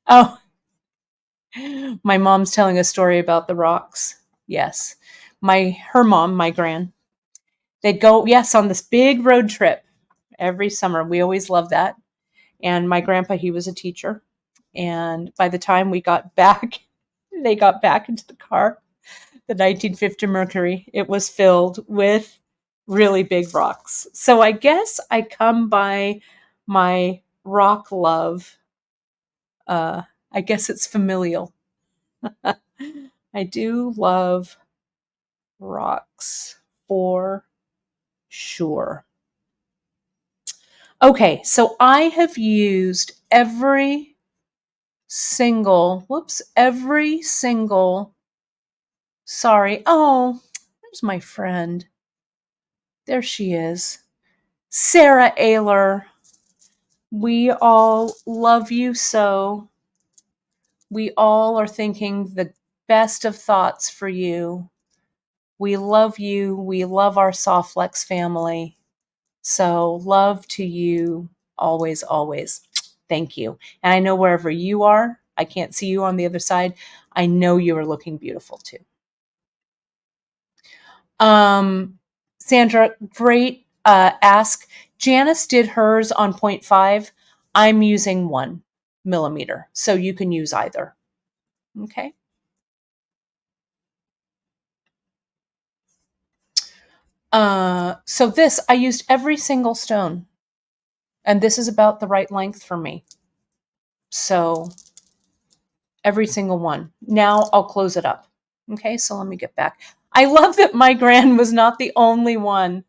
Oh, My mom's telling a story about the rocks. Yes. Her mom, my gran, they'd go, yes, on this big road trip every summer. We always loved that. And my grandpa, he was a teacher. And by the time we got back, they got back into the car, the 1950 Mercury, it was filled with really big rocks. So I guess I come by my rock love. I guess it's familial. I do love rocks for sure. Okay, so I have used every single, sorry. Oh, there's my friend. There she is. Sarah Ayler. We all love you so. We all are thinking the best of thoughts for you. We love you. We love our Softflex family. So love to you always, always. Thank you. And I know wherever you are, I can't see you on the other side. I know you are looking beautiful too. Sandra, great ask. Janice did hers on 0.5. I'm using 1 millimeter, so you can use either. Okay. So this, I used every single stone, and this is about the right length for me. So every single one. Now I'll close it up. Okay, so let me get back. I love that my gran was not the only one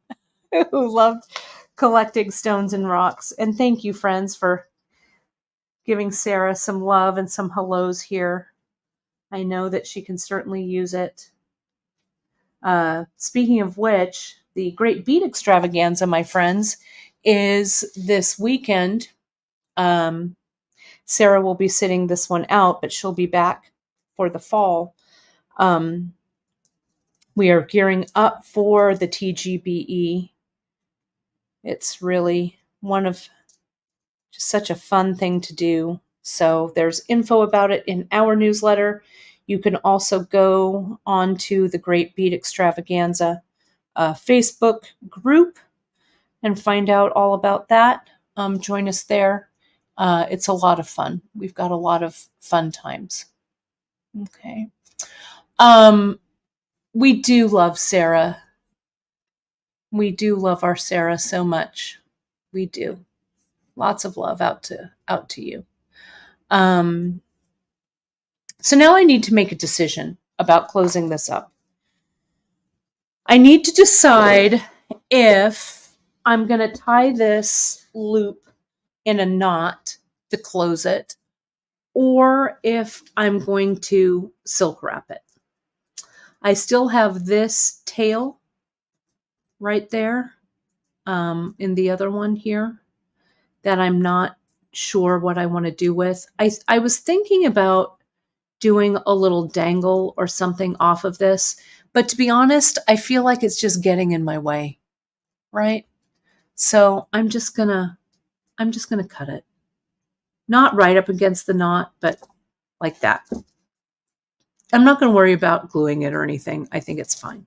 who loved collecting stones and rocks. And thank you, friends, for giving Sarah some love and some hellos here. I know that she can certainly use it. Speaking of which, the Great Bead Extravaganza, my friends, is this weekend. Sarah will be sitting this one out, but she'll be back for the fall. We are gearing up for the TGBE. It's really just such a fun thing to do. So there's info about it in our newsletter. You can also go onto the Great Bead Extravaganza Facebook group and find out all about that. Join us there. It's a lot of fun. We've got a lot of fun times. Okay. We do love Sarah. We do love our Sarah so much. We do. Lots of love out to you. So now I need to make a decision about closing this up. I need to decide if I'm going to tie this loop in a knot to close it, or if I'm going to silk wrap it. I still have this tail right there in the other one here that I'm not sure what I want to do with. I was thinking about doing a little dangle or something off of this, but to be honest, I feel like it's just getting in my way, right? So I'm just gonna cut it. Not right up against the knot, but like that. I'm not gonna worry about gluing it or anything. I think it's fine.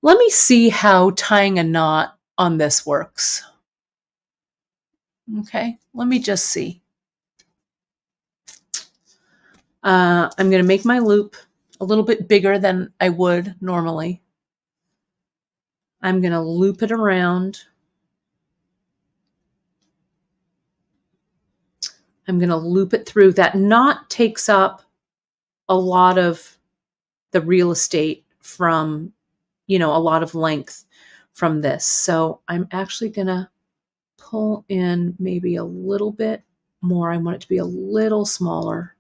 Let me see how tying a knot on this works. Okay, let me just see. I'm going to make my loop a little bit bigger than I would normally. I'm going to loop it around. I'm going to loop it through. That knot takes up a lot of the real estate from, a lot of length from this. So I'm actually going to pull in maybe a little bit more. I want it to be a little smaller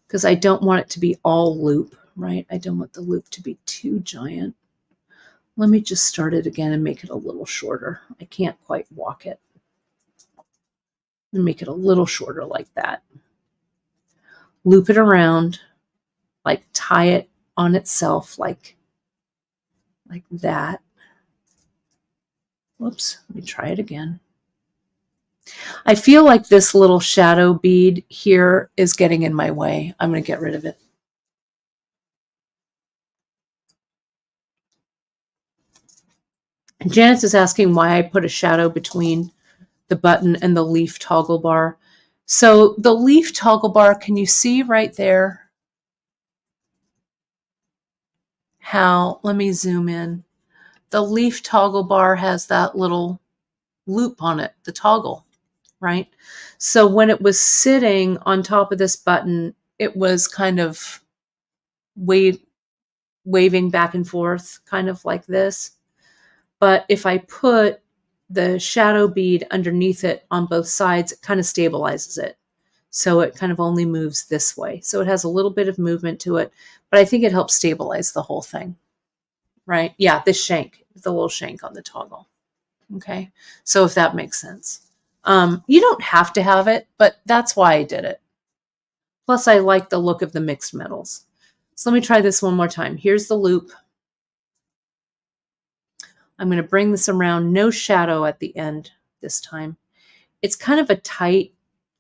because I don't want it to be all loop, right? I don't want the loop to be too giant. Let me just start it again and make it a little shorter. I can't quite walk it. And make it a little shorter like that. Loop it around, like tie it on itself like that. Whoops, let me try it again. I feel like this little shadow bead here is getting in my way. I'm going to get rid of it. Janice is asking why I put a shadow between the button and the leaf toggle bar. So the leaf toggle bar, can you see right there how, let me zoom in. The leaf toggle bar has that little loop on it, the toggle, right? So when it was sitting on top of this button, it was kind of waving back and forth, kind of like this. But if I put the shadow bead underneath it on both sides, it kind of stabilizes it. So it kind of only moves this way. So it has a little bit of movement to it, but I think it helps stabilize the whole thing, right? Yeah, this shank, the little shank on the toggle. Okay, so if that makes sense. You don't have to have it, but that's why I did it. Plus, I like the look of the mixed metals. So let me try this one more time. Here's the loop. I'm going to bring this around, no shadow at the end this time. It's kind of a tight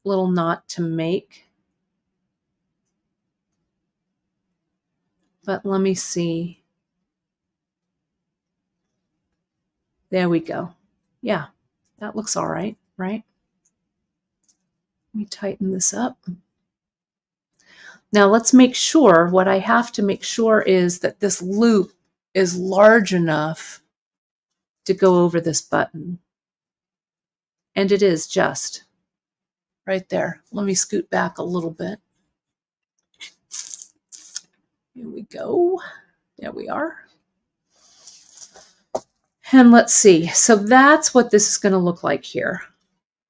little knot to make. But let me see. There we go. Yeah, that looks all right, right? Let me tighten this up. Now let's make sure, what I have to make sure is that this loop is large enough to go over this button. And it is just right there. Let me scoot back a little bit. Here we go. There we are. And let's see. So that's what this is going to look like here.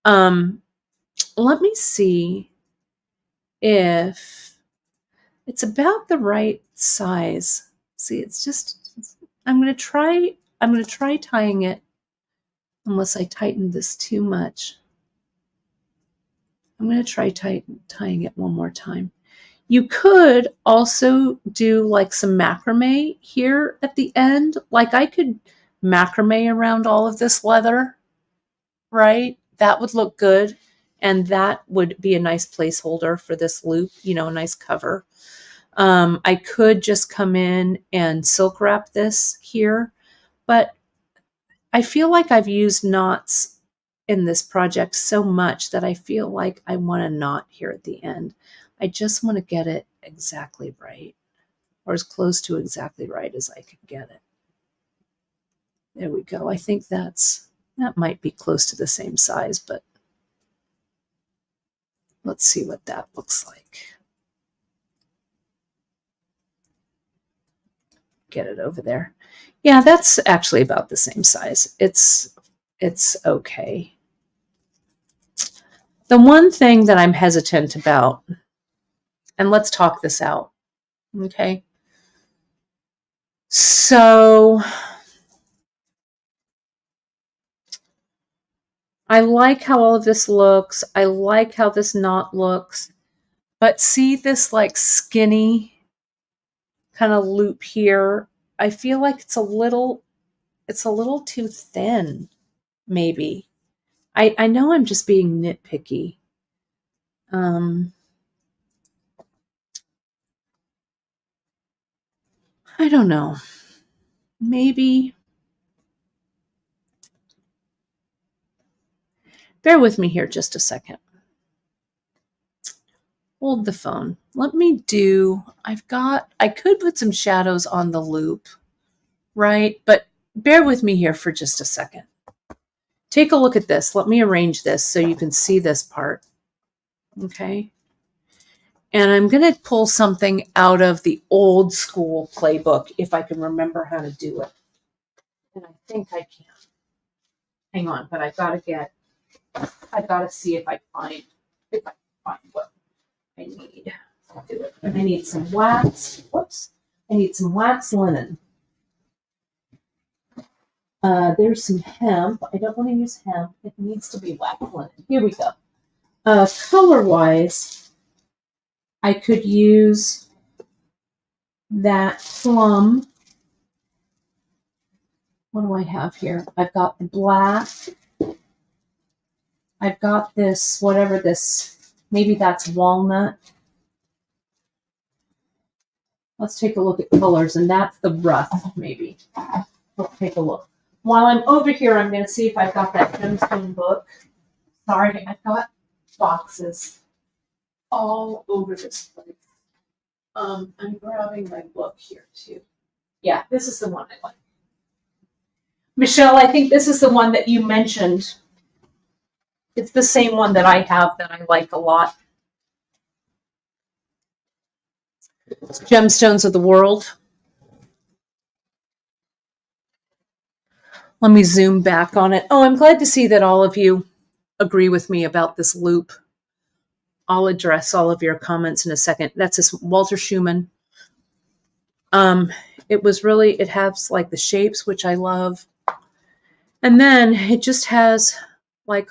Let me see if it's about the right size. See, it's just, I'm going to try tying it, unless I tighten this too much. I'm going to try tying it one more time. You could also do like some macrame here at the end. Like I could macrame around all of this leather, right? That would look good. And that would be a nice placeholder for this loop, you know, a nice cover. I could just come in and silk wrap this here, but I feel like I've used knots in this project so much that I feel like I want a knot here at the end. I just want to get it exactly right, or as close to exactly right as I can get it. There we go. I think that might be close to the same size, but let's see what that looks like. Get it over there. Yeah, that's actually about the same size. It's okay. The one thing that I'm hesitant about, and let's talk this out, okay? So I like how all of this looks. I like how this knot looks. But see this like skinny kind of loop here? I feel like it's a little too thin, maybe. I know I'm just being nitpicky. I don't know. Maybe. Bear with me here just a second. Hold the phone. Let me do, I could put some shadows on the loop, right? But bear with me here for just a second. Take a look at this. Let me arrange this so you can see this part. Okay. And I'm going to pull something out of the old school playbook if I can remember how to do it. And I think I can. Hang on, but I've got to see if I find what I need. I'll do it. I need some wax. Whoops. I need some wax linen. There's some hemp. I don't want to use hemp. It needs to be wax linen. Here we go. Color-wise, I could use that plum. What do I have here? I've got the black. I've got this, whatever this, maybe that's walnut. Let's take a look at colors, and that's the rough, maybe. Let's take a look. While I'm over here, I'm going to see if I've got that gemstone book. Sorry, I've got boxes all over this place. I'm grabbing my book here, too. Yeah, this is the one I like. Michelle, I think this is the one that you mentioned. It's the same one that I have that I like a lot. Gemstones of the World. Let me zoom back on it. Oh, I'm glad to see that all of you agree with me about this loop. I'll address all of your comments in a second. That's this Walter Schumann. It was really, it has like the shapes, which I love. And then it just has like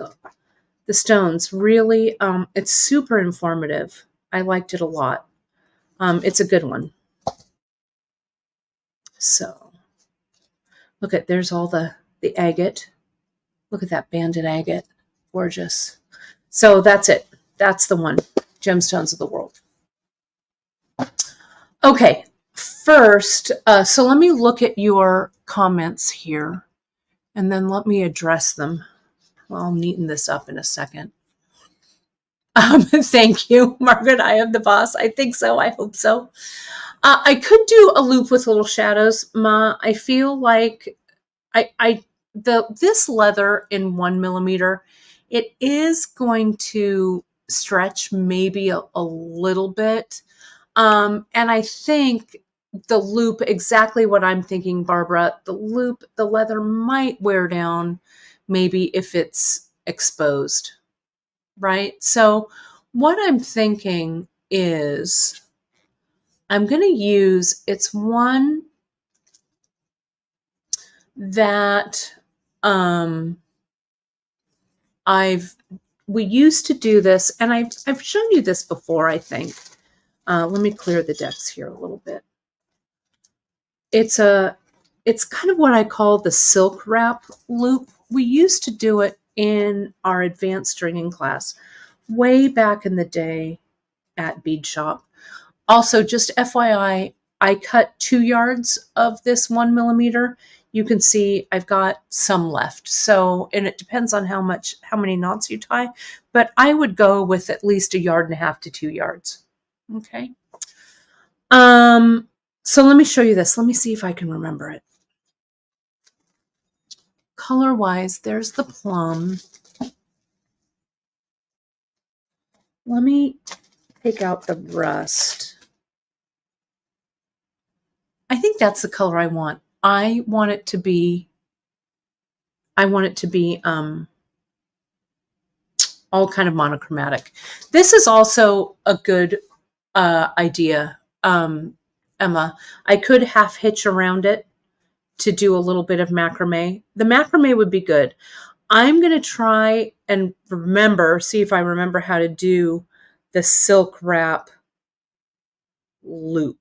the stones. Really, it's super informative. I liked it a lot. It's a good one. So look at, there's all the agate. Look at that banded agate. Gorgeous. So that's it. That's the one. Gemstones of the World. Okay. First, so let me look at your comments here, and then let me address them. Well, I'll neaten this up in a second. Thank you, Margaret. I am the boss. I think so. I hope so. I could do a loop with little shadows, Ma. I feel like this leather in 1 millimeter, it is going to stretch maybe a little bit. And I think the loop, exactly what I'm thinking, Barbara, the loop, the leather might wear down maybe if it's exposed, right? So what I'm thinking is I'm going to use, it's one that we used to do this, and I've shown you this before, I think. Let me clear the decks here a little bit. It's kind of what I call the silk wrap loop. We used to do it in our advanced stringing class way back in the day at Beadshop. Also, just FYI, I cut 2 yards of this 1 millimeter. You can see I've got some left. So, and it depends on how many knots you tie, but I would go with at least 1.5 yards to 2 yards. Okay. So let me show you this. Let me see if I can remember it. Color-wise, there's the plum. Let me take out the rust. I think that's the color I want. I want it to be all kind of monochromatic. This is also a good idea, Emma. I could half hitch around it to do a little bit of macrame. The macrame would be good. I'm going to try and see if I remember how to do the silk wrap loop.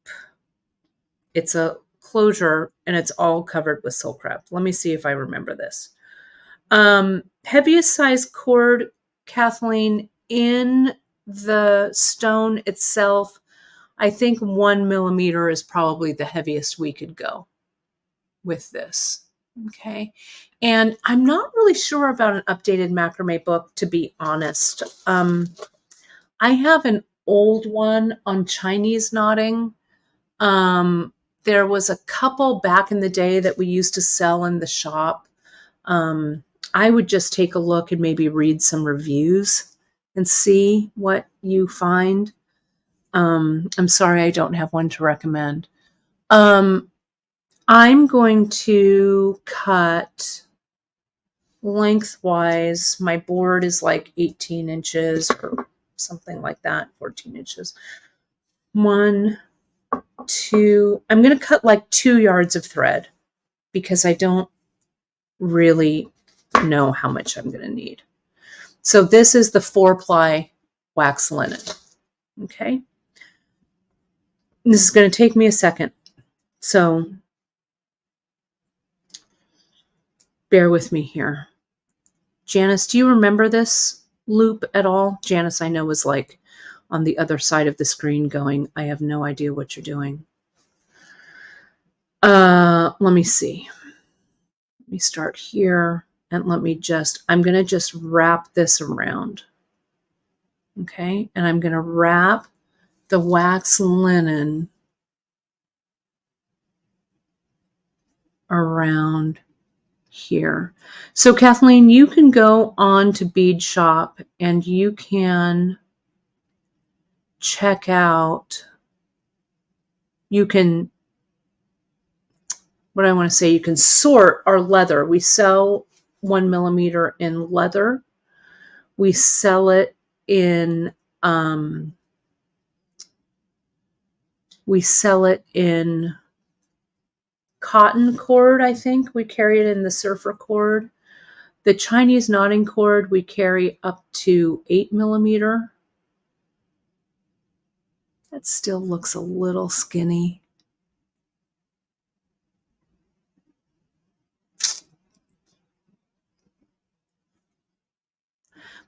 It's a closure and it's all covered with silk wrap. Let me see if I remember this. Heaviest size cord, Kathleen, in the stone itself, I think 1 millimeter is probably the heaviest we could go with this. Okay. And I'm not really sure about an updated macrame book, to be honest. I have an old one on Chinese knotting. There was a couple back in the day that we used to sell in the shop. I would just take a look and maybe read some reviews and see what you find. I'm sorry I don't have one to recommend. I'm going to cut lengthwise. My board is like 18 inches or something like that, 14 inches. 1, 2, I'm going to cut like 2 yards of thread because I don't really know how much I'm going to need. So this is the 4-ply wax linen. Okay. This is going to take me a second. So bear with me here. Janice, do you remember this loop at all? Janice, I know, was like on the other side of the screen going, I have no idea what you're doing. Let me see. Let me start here and I'm going to just wrap this around. Okay. And I'm going to wrap the wax linen around here. So Kathleen, you can go on to Beadshop and you can check out, you can sort our leather. We sell 1 millimeter in leather. We sell it in cotton cord. I think we carry it in the surfer cord. The Chinese knotting cord we carry up to 8 millimeter. That still looks a little skinny.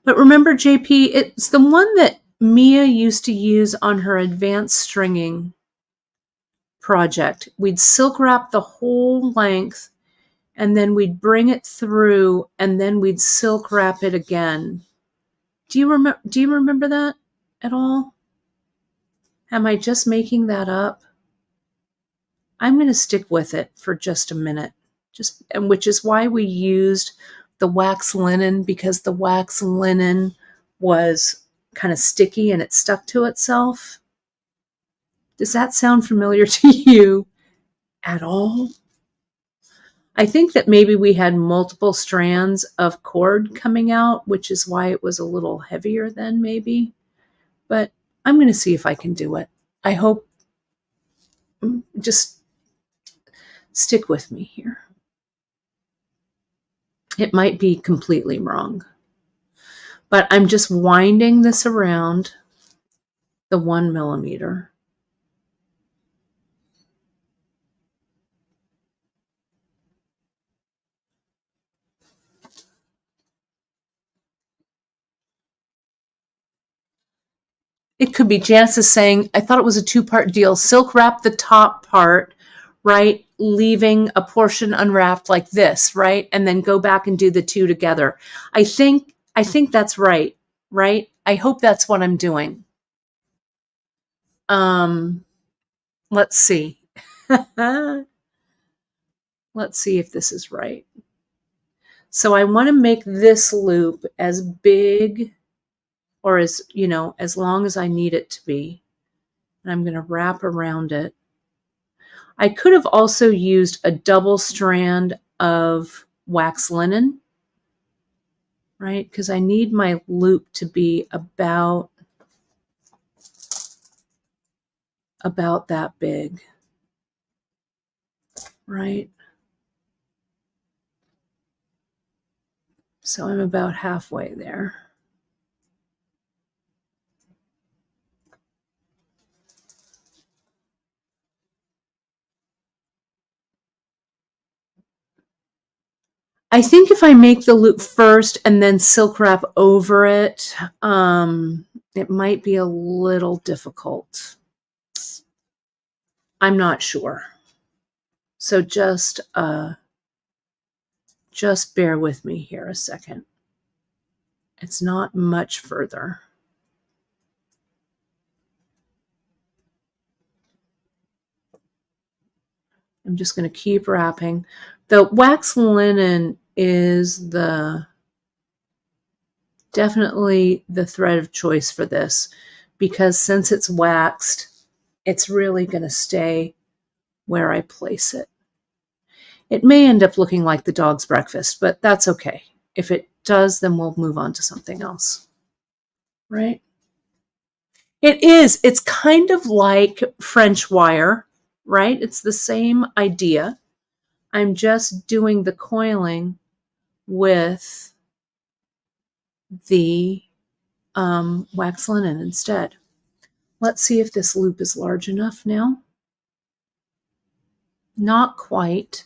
But remember, JP, it's the one that Mia used to use on her advanced stringing project. We'd silk wrap the whole length and then we'd bring it through and then we'd silk wrap it again. Do you remember that at all? Am I just making that up? I'm going to stick with it for just a minute. Which is why we used the wax linen, because the wax linen was kind of sticky and it stuck to itself. Does that sound familiar to you at all? I think that maybe we had multiple strands of cord coming out, which is why it was a little heavier then maybe. But I'm going to see if I can do it. I hope. Just stick with me here. It might be completely wrong. But I'm just winding this around the 1 millimeter. It could be Janice is saying, I thought it was a 2-part deal. Silk wrap the top part, right? Leaving a portion unwrapped like this, right? And then go back and do the 2 together. I think that's right? I hope that's what I'm doing. Let's see. Let's see if this is right. So I want to make this loop as big or as long as I need it to be. And I'm going to wrap around it. I could have also used a double strand of wax linen, right? Because I need my loop to be about that big, right? So I'm about halfway there. I think if I make the loop first and then silk wrap over it, it might be a little difficult. I'm not sure. So just bear with me here a second. It's not much further. I'm just going to keep wrapping. The wax linen is definitely the thread of choice for this, because since it's waxed, it's really going to stay where I place it. It may end up looking like the dog's breakfast, but that's okay. If it does, then we'll move on to something else, right? It is. It's kind of like French wire, right? It's the same idea. I'm just doing the coiling with the wax linen instead. Let's see if this loop is large enough now. Not quite,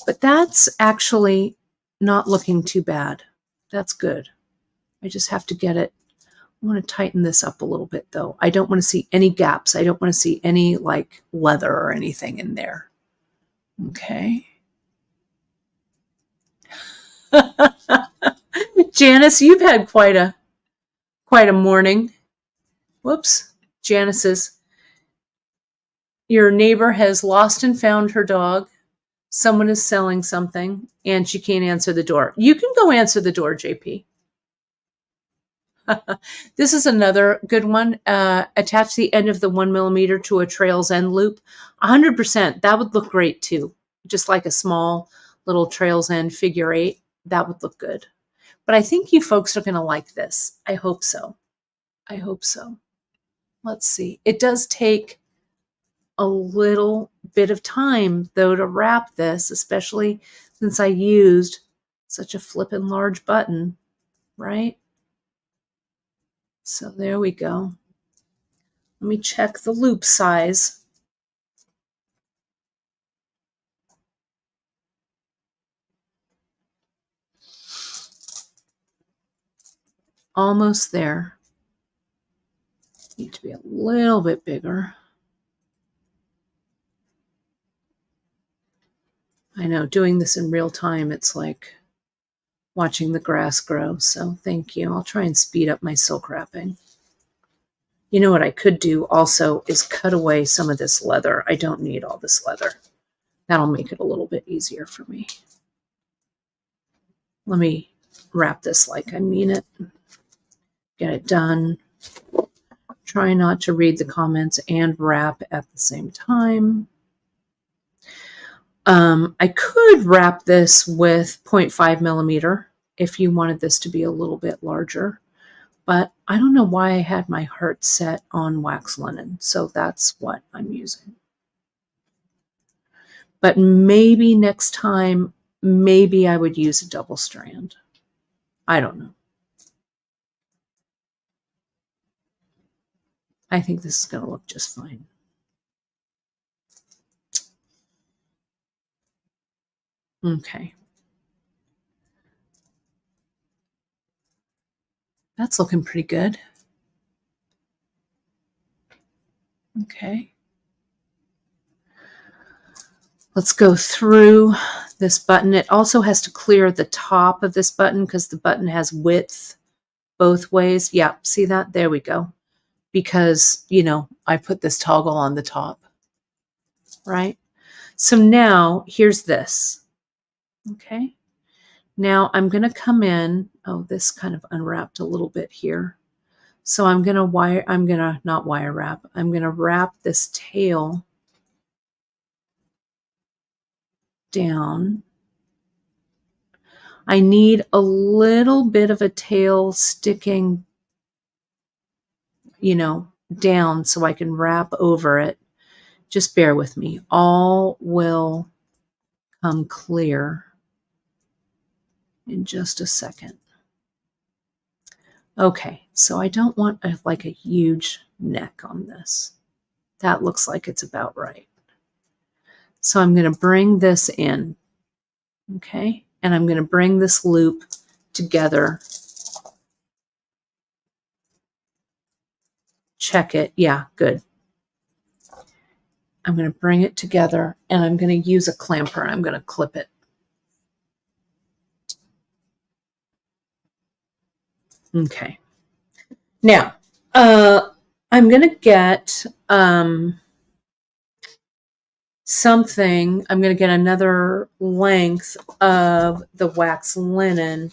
but that's actually not looking too bad. That's good. I just have to get it. I want to tighten this up a little bit though. I don't want to see any gaps. I don't want to see any like leather or anything in there. Okay. Janice, you've had quite a morning. Whoops. Janice's. Your neighbor has lost and found her dog. Someone is selling something and she can't answer the door. You can go answer the door, JP. This is another good one. Attach the end of the 1 millimeter to a trail's end loop. 100%. That would look great too. Just like a small little trail's end figure 8. That would look good. But I think you folks are going to like this. I hope so. I hope so. Let's see. It does take a little bit of time though to wrap this, especially since I used such a flippin' large button, right? So there we go. Let me check the loop size. Almost there. Need to be a little bit bigger. I know, doing this in real time, it's like watching the grass grow. So thank you. I'll try and speed up my silk wrapping. You know what I could do also is cut away some of this leather. I don't need all this leather. That'll make it a little bit easier for me. Let me wrap this like I mean it. Get it done. Try not to read the comments and wrap at the same time. I could wrap this with 0.5 millimeter if you wanted this to be a little bit larger, but I don't know why I had my heart set on wax linen, so that's what I'm using. But maybe next time, maybe I would use a double strand. I don't know. I think this is going to look just fine. Okay. That's looking pretty good. Okay. Let's go through this button. It also has to clear the top of this button because the button has width both ways. Yeah, see that? There we go. Because, you know, I put this toggle on the top, right? So now here's this. Okay. Now I'm going to come in. Oh, this kind of unwrapped a little bit here. So I'm going to not wire wrap. I'm going to wrap this tail down. I need a little bit of a tail sticking, you know, down so I can wrap over it. Just bear with me. All will come clear in just a second. Okay, so I don't want like a huge neck on this. That looks like it's about right. So I'm going to bring this in, okay? And I'm going to bring this loop together. Check it. Yeah, good. I'm going to bring it together and I'm going to use a clamper and I'm going to clip it. Okay. Now, I'm going to get something. I'm going to get another length of the wax linen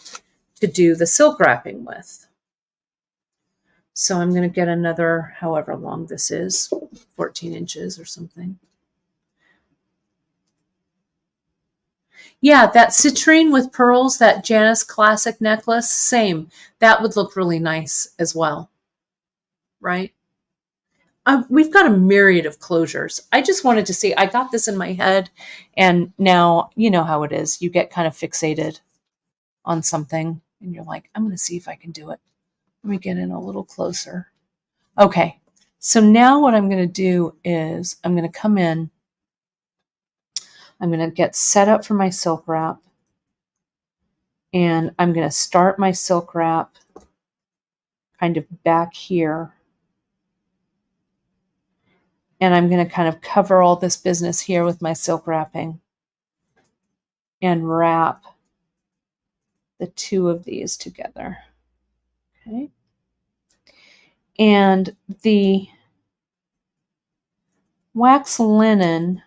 to do the silk wrapping with. So I'm going to get another, however long this is, 14 inches or something. Yeah, that citrine with pearls, that Janice classic necklace, same. That would look really nice as well, right? We've got a myriad of closures. I just wanted to see, I got this in my head, and now you know how it is. You get kind of fixated on something, and you're like, I'm going to see if I can do it. Let me get in a little closer. Okay, so now what I'm going to do is I'm going to come in. I'm going to get set up for my silk wrap. And I'm going to start my silk wrap kind of back here. And I'm going to kind of cover all this business here with my silk wrapping and wrap the two of these together. Okay. And the wax linen,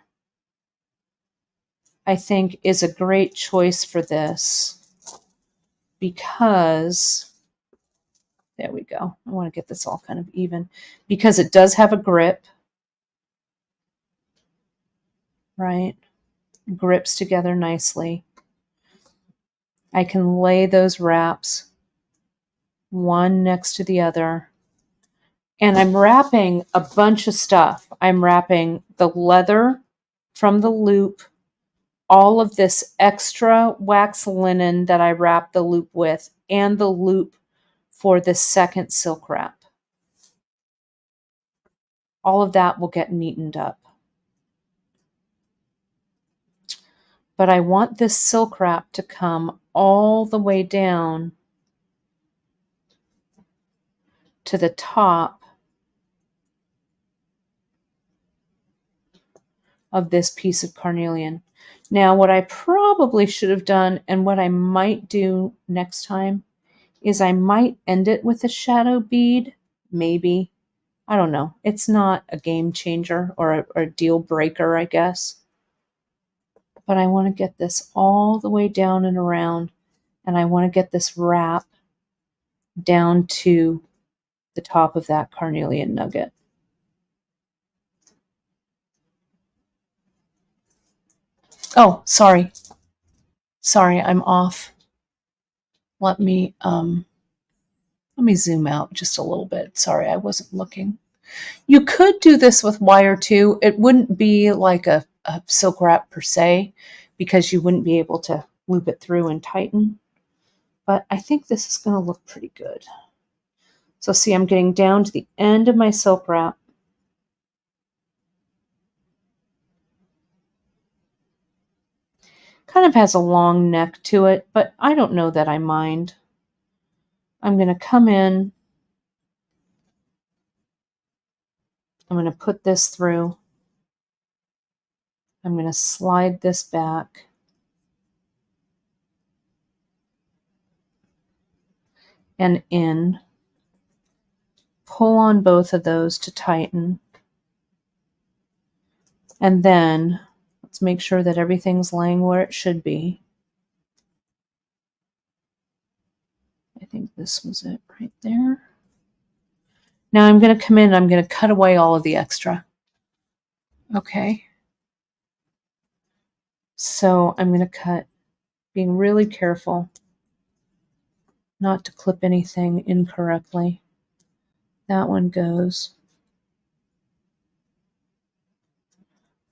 I think, is a great choice for this because, there we go. I want to get this all kind of even because it does have a grip, right? Grips together nicely. I can lay those wraps one next to the other. And I'm wrapping a bunch of stuff. I'm wrapping the leather from the loop, all of this extra wax linen that I wrap the loop with, and the loop for the second silk wrap. All of that will get neatened up. But I want this silk wrap to come all the way down to the top of this piece of carnelian. Now, what I probably should have done, and what I might do next time, is I might end it with a shadow bead, maybe. I don't know. It's not a game changer or a deal breaker, I guess. But I want to get this all the way down and around, and I want to get this wrap down to the top of that carnelian nugget. Oh, sorry. Sorry, I'm off. Let me zoom out just a little bit. Sorry, I wasn't looking. You could do this with wire too. It wouldn't be like a silk wrap per se because you wouldn't be able to loop it through and tighten. But I think this is going to look pretty good. So see, I'm getting down to the end of my silk wrap. Kind of has a long neck to it, but I don't know that I mind. I'm going to come in. I'm going to put this through. I'm going to slide this back. And in. Pull on both of those to tighten. And then let's make sure that everything's laying where it should be. I think this was it right there. Now I'm going to come in and I'm going to cut away all of the extra. Okay. So I'm going to cut, being really careful not to clip anything incorrectly. That one goes.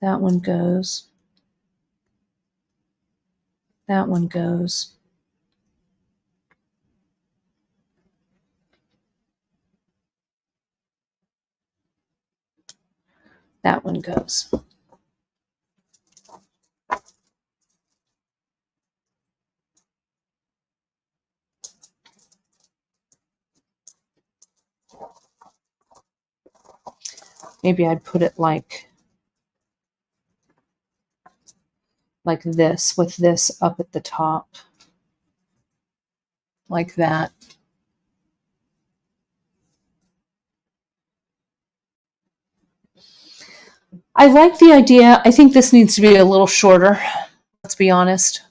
That one goes. That one goes. That one goes. Maybe I'd put it like this, with this up at the top. Like that. I like the idea. I think this needs to be a little shorter. Let's be honest.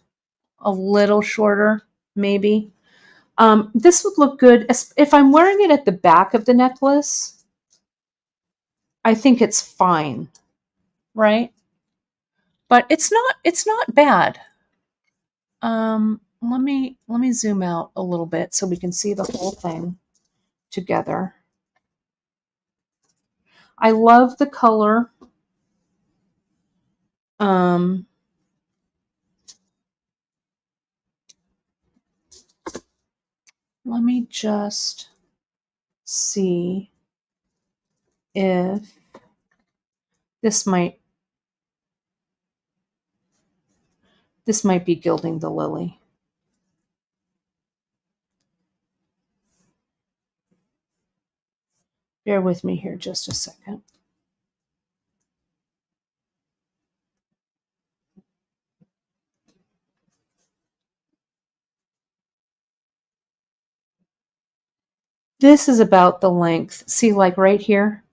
A little shorter, maybe. This would look good if I'm wearing it at the back of the necklace. I think it's fine, right? But it's not bad. Let me zoom out a little bit so we can see the whole thing together. I love the color. Let me just see if this might be gilding the lily. Bear with me here just a second. This is about the length. See, like right here,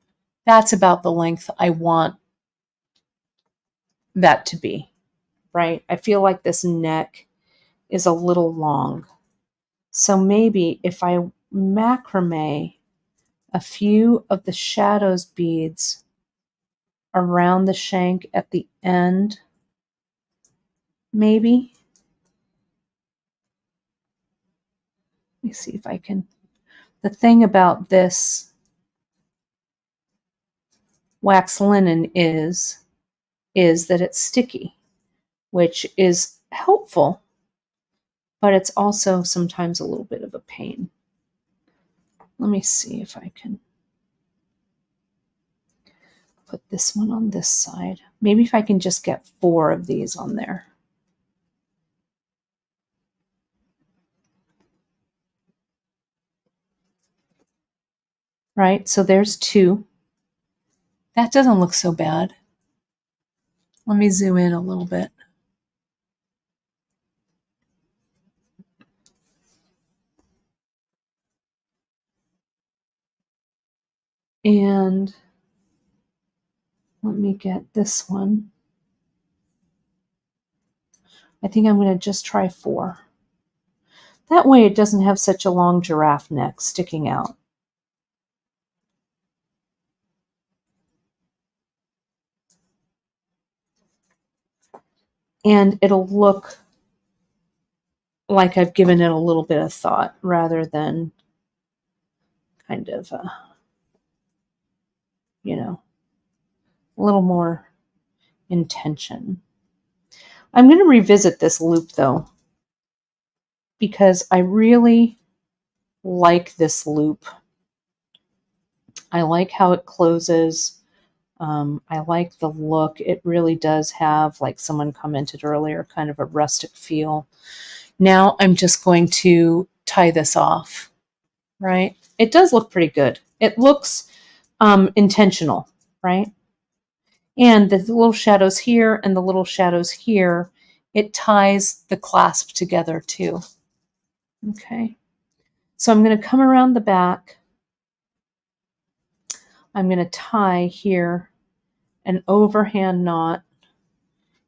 that's about the length I want that to be, right? I feel like this neck is a little long. So maybe if I macrame a few of the shadows beads around the shank at the end, maybe. Let me see if I can. The thing about this wax linen is that it's sticky, which is helpful, but it's also sometimes a little bit of a pain. Let me see if I can put this one on this side. Maybe if I can just get 4 of these on there. Right, so there's 2. That doesn't look so bad. Let me zoom in a little bit. And let me get this one. I think I'm going to just try 4. That way it doesn't have such a long giraffe neck sticking out. And it'll look like I've given it a little bit of thought rather than kind of, a little more intention. I'm going to revisit this loop though, because I really like this loop. I like how it closes. I like the look. It really does have, like someone commented earlier, kind of a rustic feel. Now I'm just going to tie this off, right? It does look pretty good. It looks intentional, right? And the little shadows here and the little shadows here, it ties the clasp together too. Okay. So I'm going to come around the back. I'm going to tie here an overhand knot,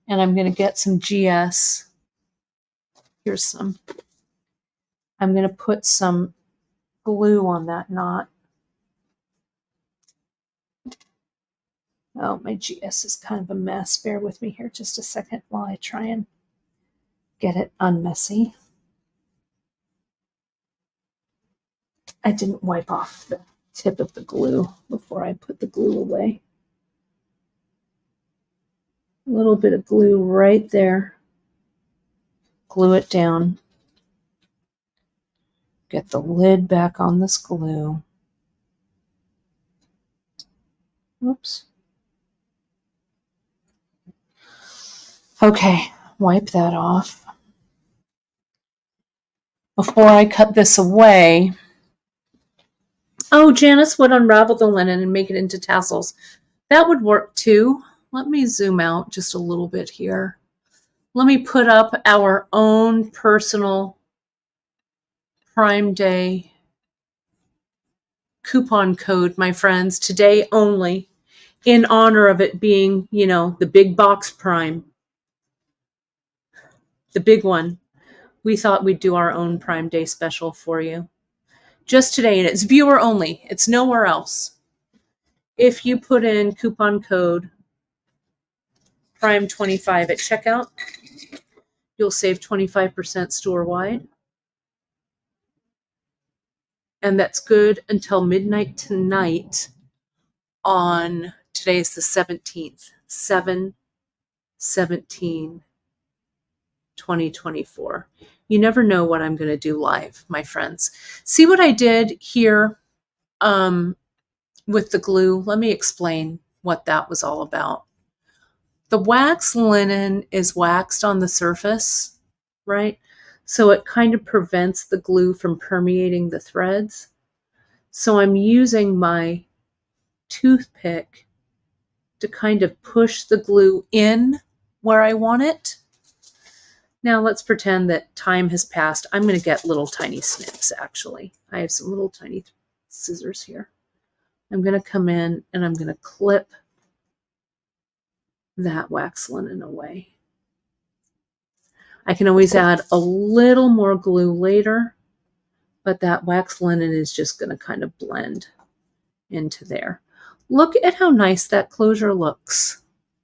and I'm going to get some GS. Here's some. I'm going to put some glue on that knot. Oh, my GS is kind of a mess. Bear with me here just a second while I try and get it unmessy. I didn't wipe off the tip of the glue before I put the glue away. A little bit of glue right there. Glue it down. Get the lid back on this glue. Oops. Okay, wipe that off. Before I cut this away, oh, Janice would unravel the linen and make it into tassels. That would work too. Let me zoom out just a little bit here. Let me put up our own personal Prime Day coupon code, my friends, today only, in honor of it being, the big box Prime. The big one. We thought we'd do our own Prime Day special for you. Just today, and it's viewer only. It's nowhere else. If you put in coupon code Prime25 at checkout, you'll save 25% store-wide. And that's good until midnight tonight on, today's the 17th, 7/17/2024. You never know what I'm going to do live, my friends. See what I did here with the glue? Let me explain what that was all about. The wax linen is waxed on the surface, right? So it kind of prevents the glue from permeating the threads. So I'm using my toothpick to kind of push the glue in where I want it. Now let's pretend that time has passed. I'm going to get little tiny snips, actually. I have some little tiny scissors here. I'm going to come in and I'm going to clip that wax linen away. I can always add a little more glue later, but that wax linen is just going to kind of blend into there. Look at how nice that closure looks.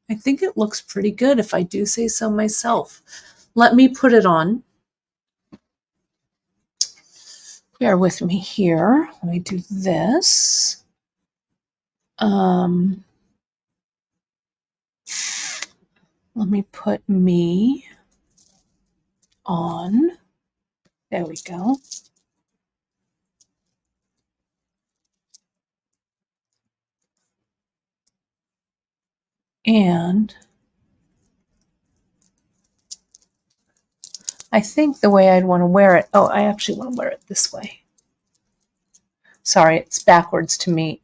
I think it looks pretty good if I do say so myself. Let me put it on. Bear with me here. Let me do this. Let me put me on. There we go. And I think the way I'd want to wear it, I actually want to wear it this way. Sorry, it's backwards to me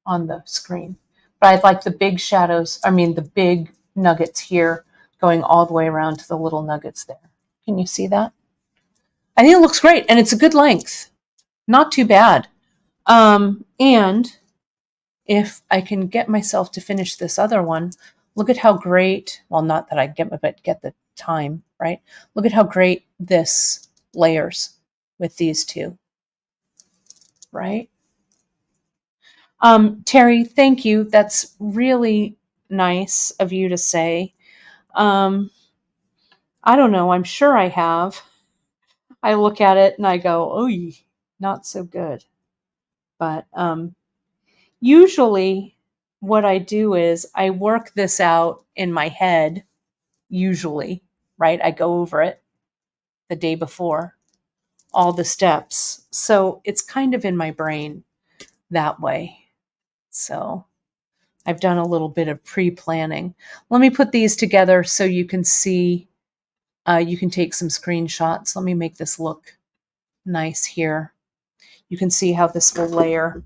on the screen. But I'd like the big shadows, the big nuggets here going all the way around to the little nuggets there. Can you see that? I think it looks great, and it's a good length. Not too bad. And if I can get myself to finish this other one, look at how great, well, not that I get the time, right? Look at how great this layers with these two, right? Terry, thank you. That's really nice of you to say. I don't know. I'm sure I have. I look at it and I go, oh, not so good. But usually what I do is I work this out in my head, usually, right? I go over it the day before, all the steps. So it's kind of in my brain that way. So I've done a little bit of pre-planning. Let me put these together so you can see, you can take some screenshots. Let me make this look nice here. You can see how this will layer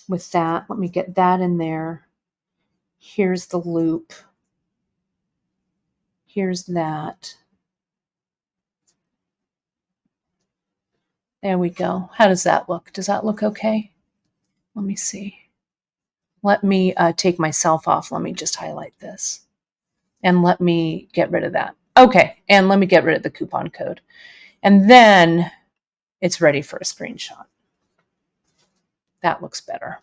with that. Let me get that in there. Here's the loop. Here's that. There we go. How does that look? Does that look okay? Let me see. Let me take myself off. Let me just highlight this. And let me get rid of that. Okay, and let me get rid of the coupon code. And then it's ready for a screenshot. That looks better.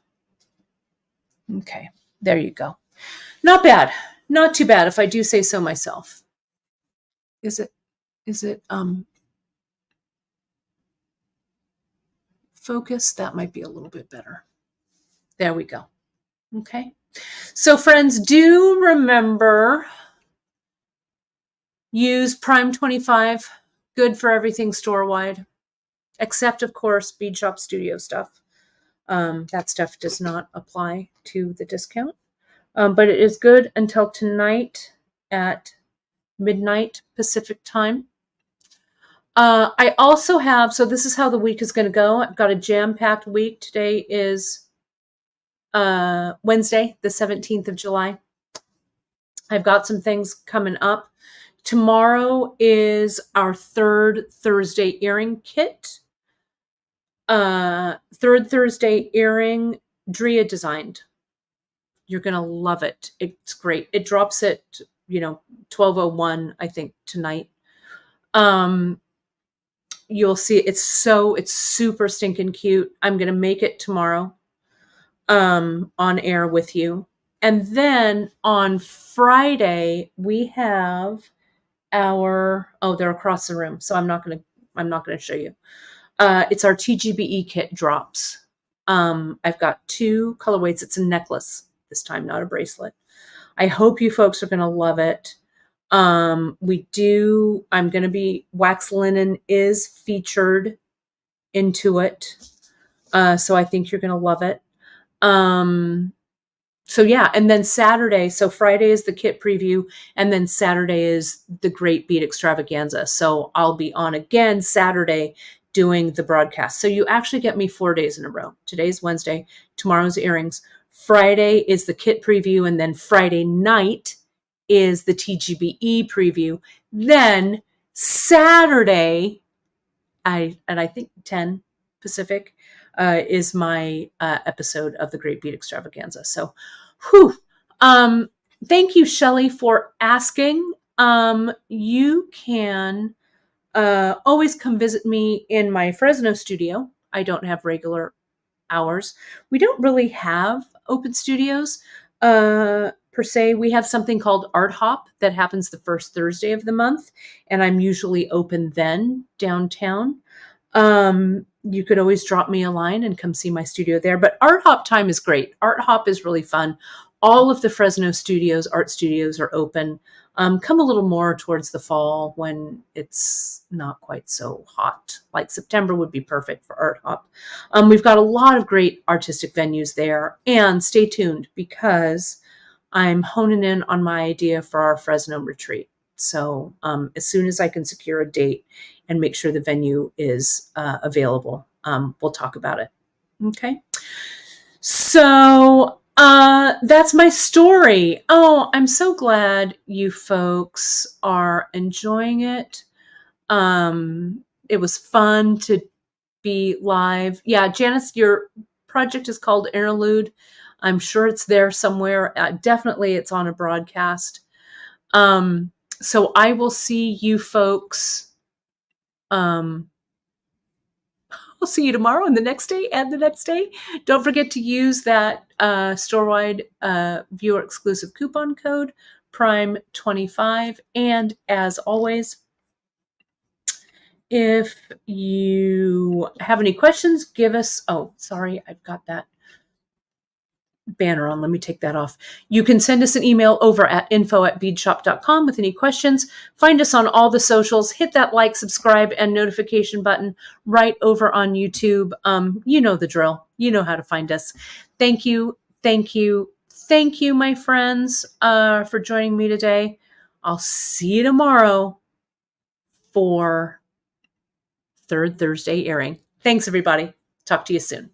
Okay, there you go. Not bad. Not too bad if I do say so myself. Is it focused? That might be a little bit better. There we go. Okay. So friends, do remember, use Prime 25, good for everything store-wide, except of course Beadshop Studio stuff. That stuff does not apply to the discount, but it is good until tonight at midnight Pacific time. I also have, so this is how the week is going to go. I've got a jam-packed week. Today is Wednesday, the 17th of July. I've got some things coming up. Tomorrow is our third Thursday earring kit. Third Thursday earring, Drea designed. You're going to love it. It's great. It drops at, 12:01, I think, tonight. You'll see it's super stinking cute. I'm going to make it tomorrow on air with you. And then on Friday, we have they're across the room, so I'm not going to show you. It's our TGBE kit drops. I've got 2 colorways. It's a necklace this time, not a bracelet. I hope you folks are going to love it. I'm going to be, wax linen is featured into it. So I think you're going to love it. So yeah, and then Saturday, so Friday is the kit preview, and then Saturday is the Great Bead Extravaganza. So I'll be on again Saturday doing the broadcast. So you actually get me 4 days in a row. Today's Wednesday, tomorrow's earrings. Friday is the kit preview, and then Friday night is the TGBE preview. Then Saturday, I think 10 Pacific is my episode of the Great Beat Extravaganza. So, whew. Thank you, Shelley, for asking. You can always come visit me in my Fresno studio. I don't have regular hours. We don't really have open studios per se. We have something called Art Hop that happens the first Thursday of the month, and I'm usually open then downtown. You could always drop me a line and come see my studio there. But Art Hop time is great. Art Hop is really fun. All of the Fresno studios, art studios, are open. Come a little more towards the fall when it's not quite so hot. Like September would be perfect for Art Hop. We've got a lot of great artistic venues there. And stay tuned because I'm honing in on my idea for our Fresno retreat. So as soon as I can secure a date and make sure the venue is available, we'll talk about it. Okay. So that's my story. Oh, I'm so glad you folks are enjoying it. It was fun to be live. Yeah, Janice, your project is called Interlude. I'm sure it's there somewhere. Definitely it's on a broadcast. So I will see you folks. I'll see you tomorrow and the next day and the next day. Don't forget to use that store-wide viewer exclusive coupon code Prime25. And as always, if you have any questions, give us, oh, sorry, I've got that banner on. Let me take that off. You can send us an email over at info@beadshop.com with any questions. Find us on all the socials. Hit that like, subscribe, and notification button right over on YouTube. You know the drill. You know how to find us. Thank you, thank you, thank you, my friends, for joining me today. I'll see you tomorrow for Third Thursday airing. Thanks, everybody. Talk to you soon.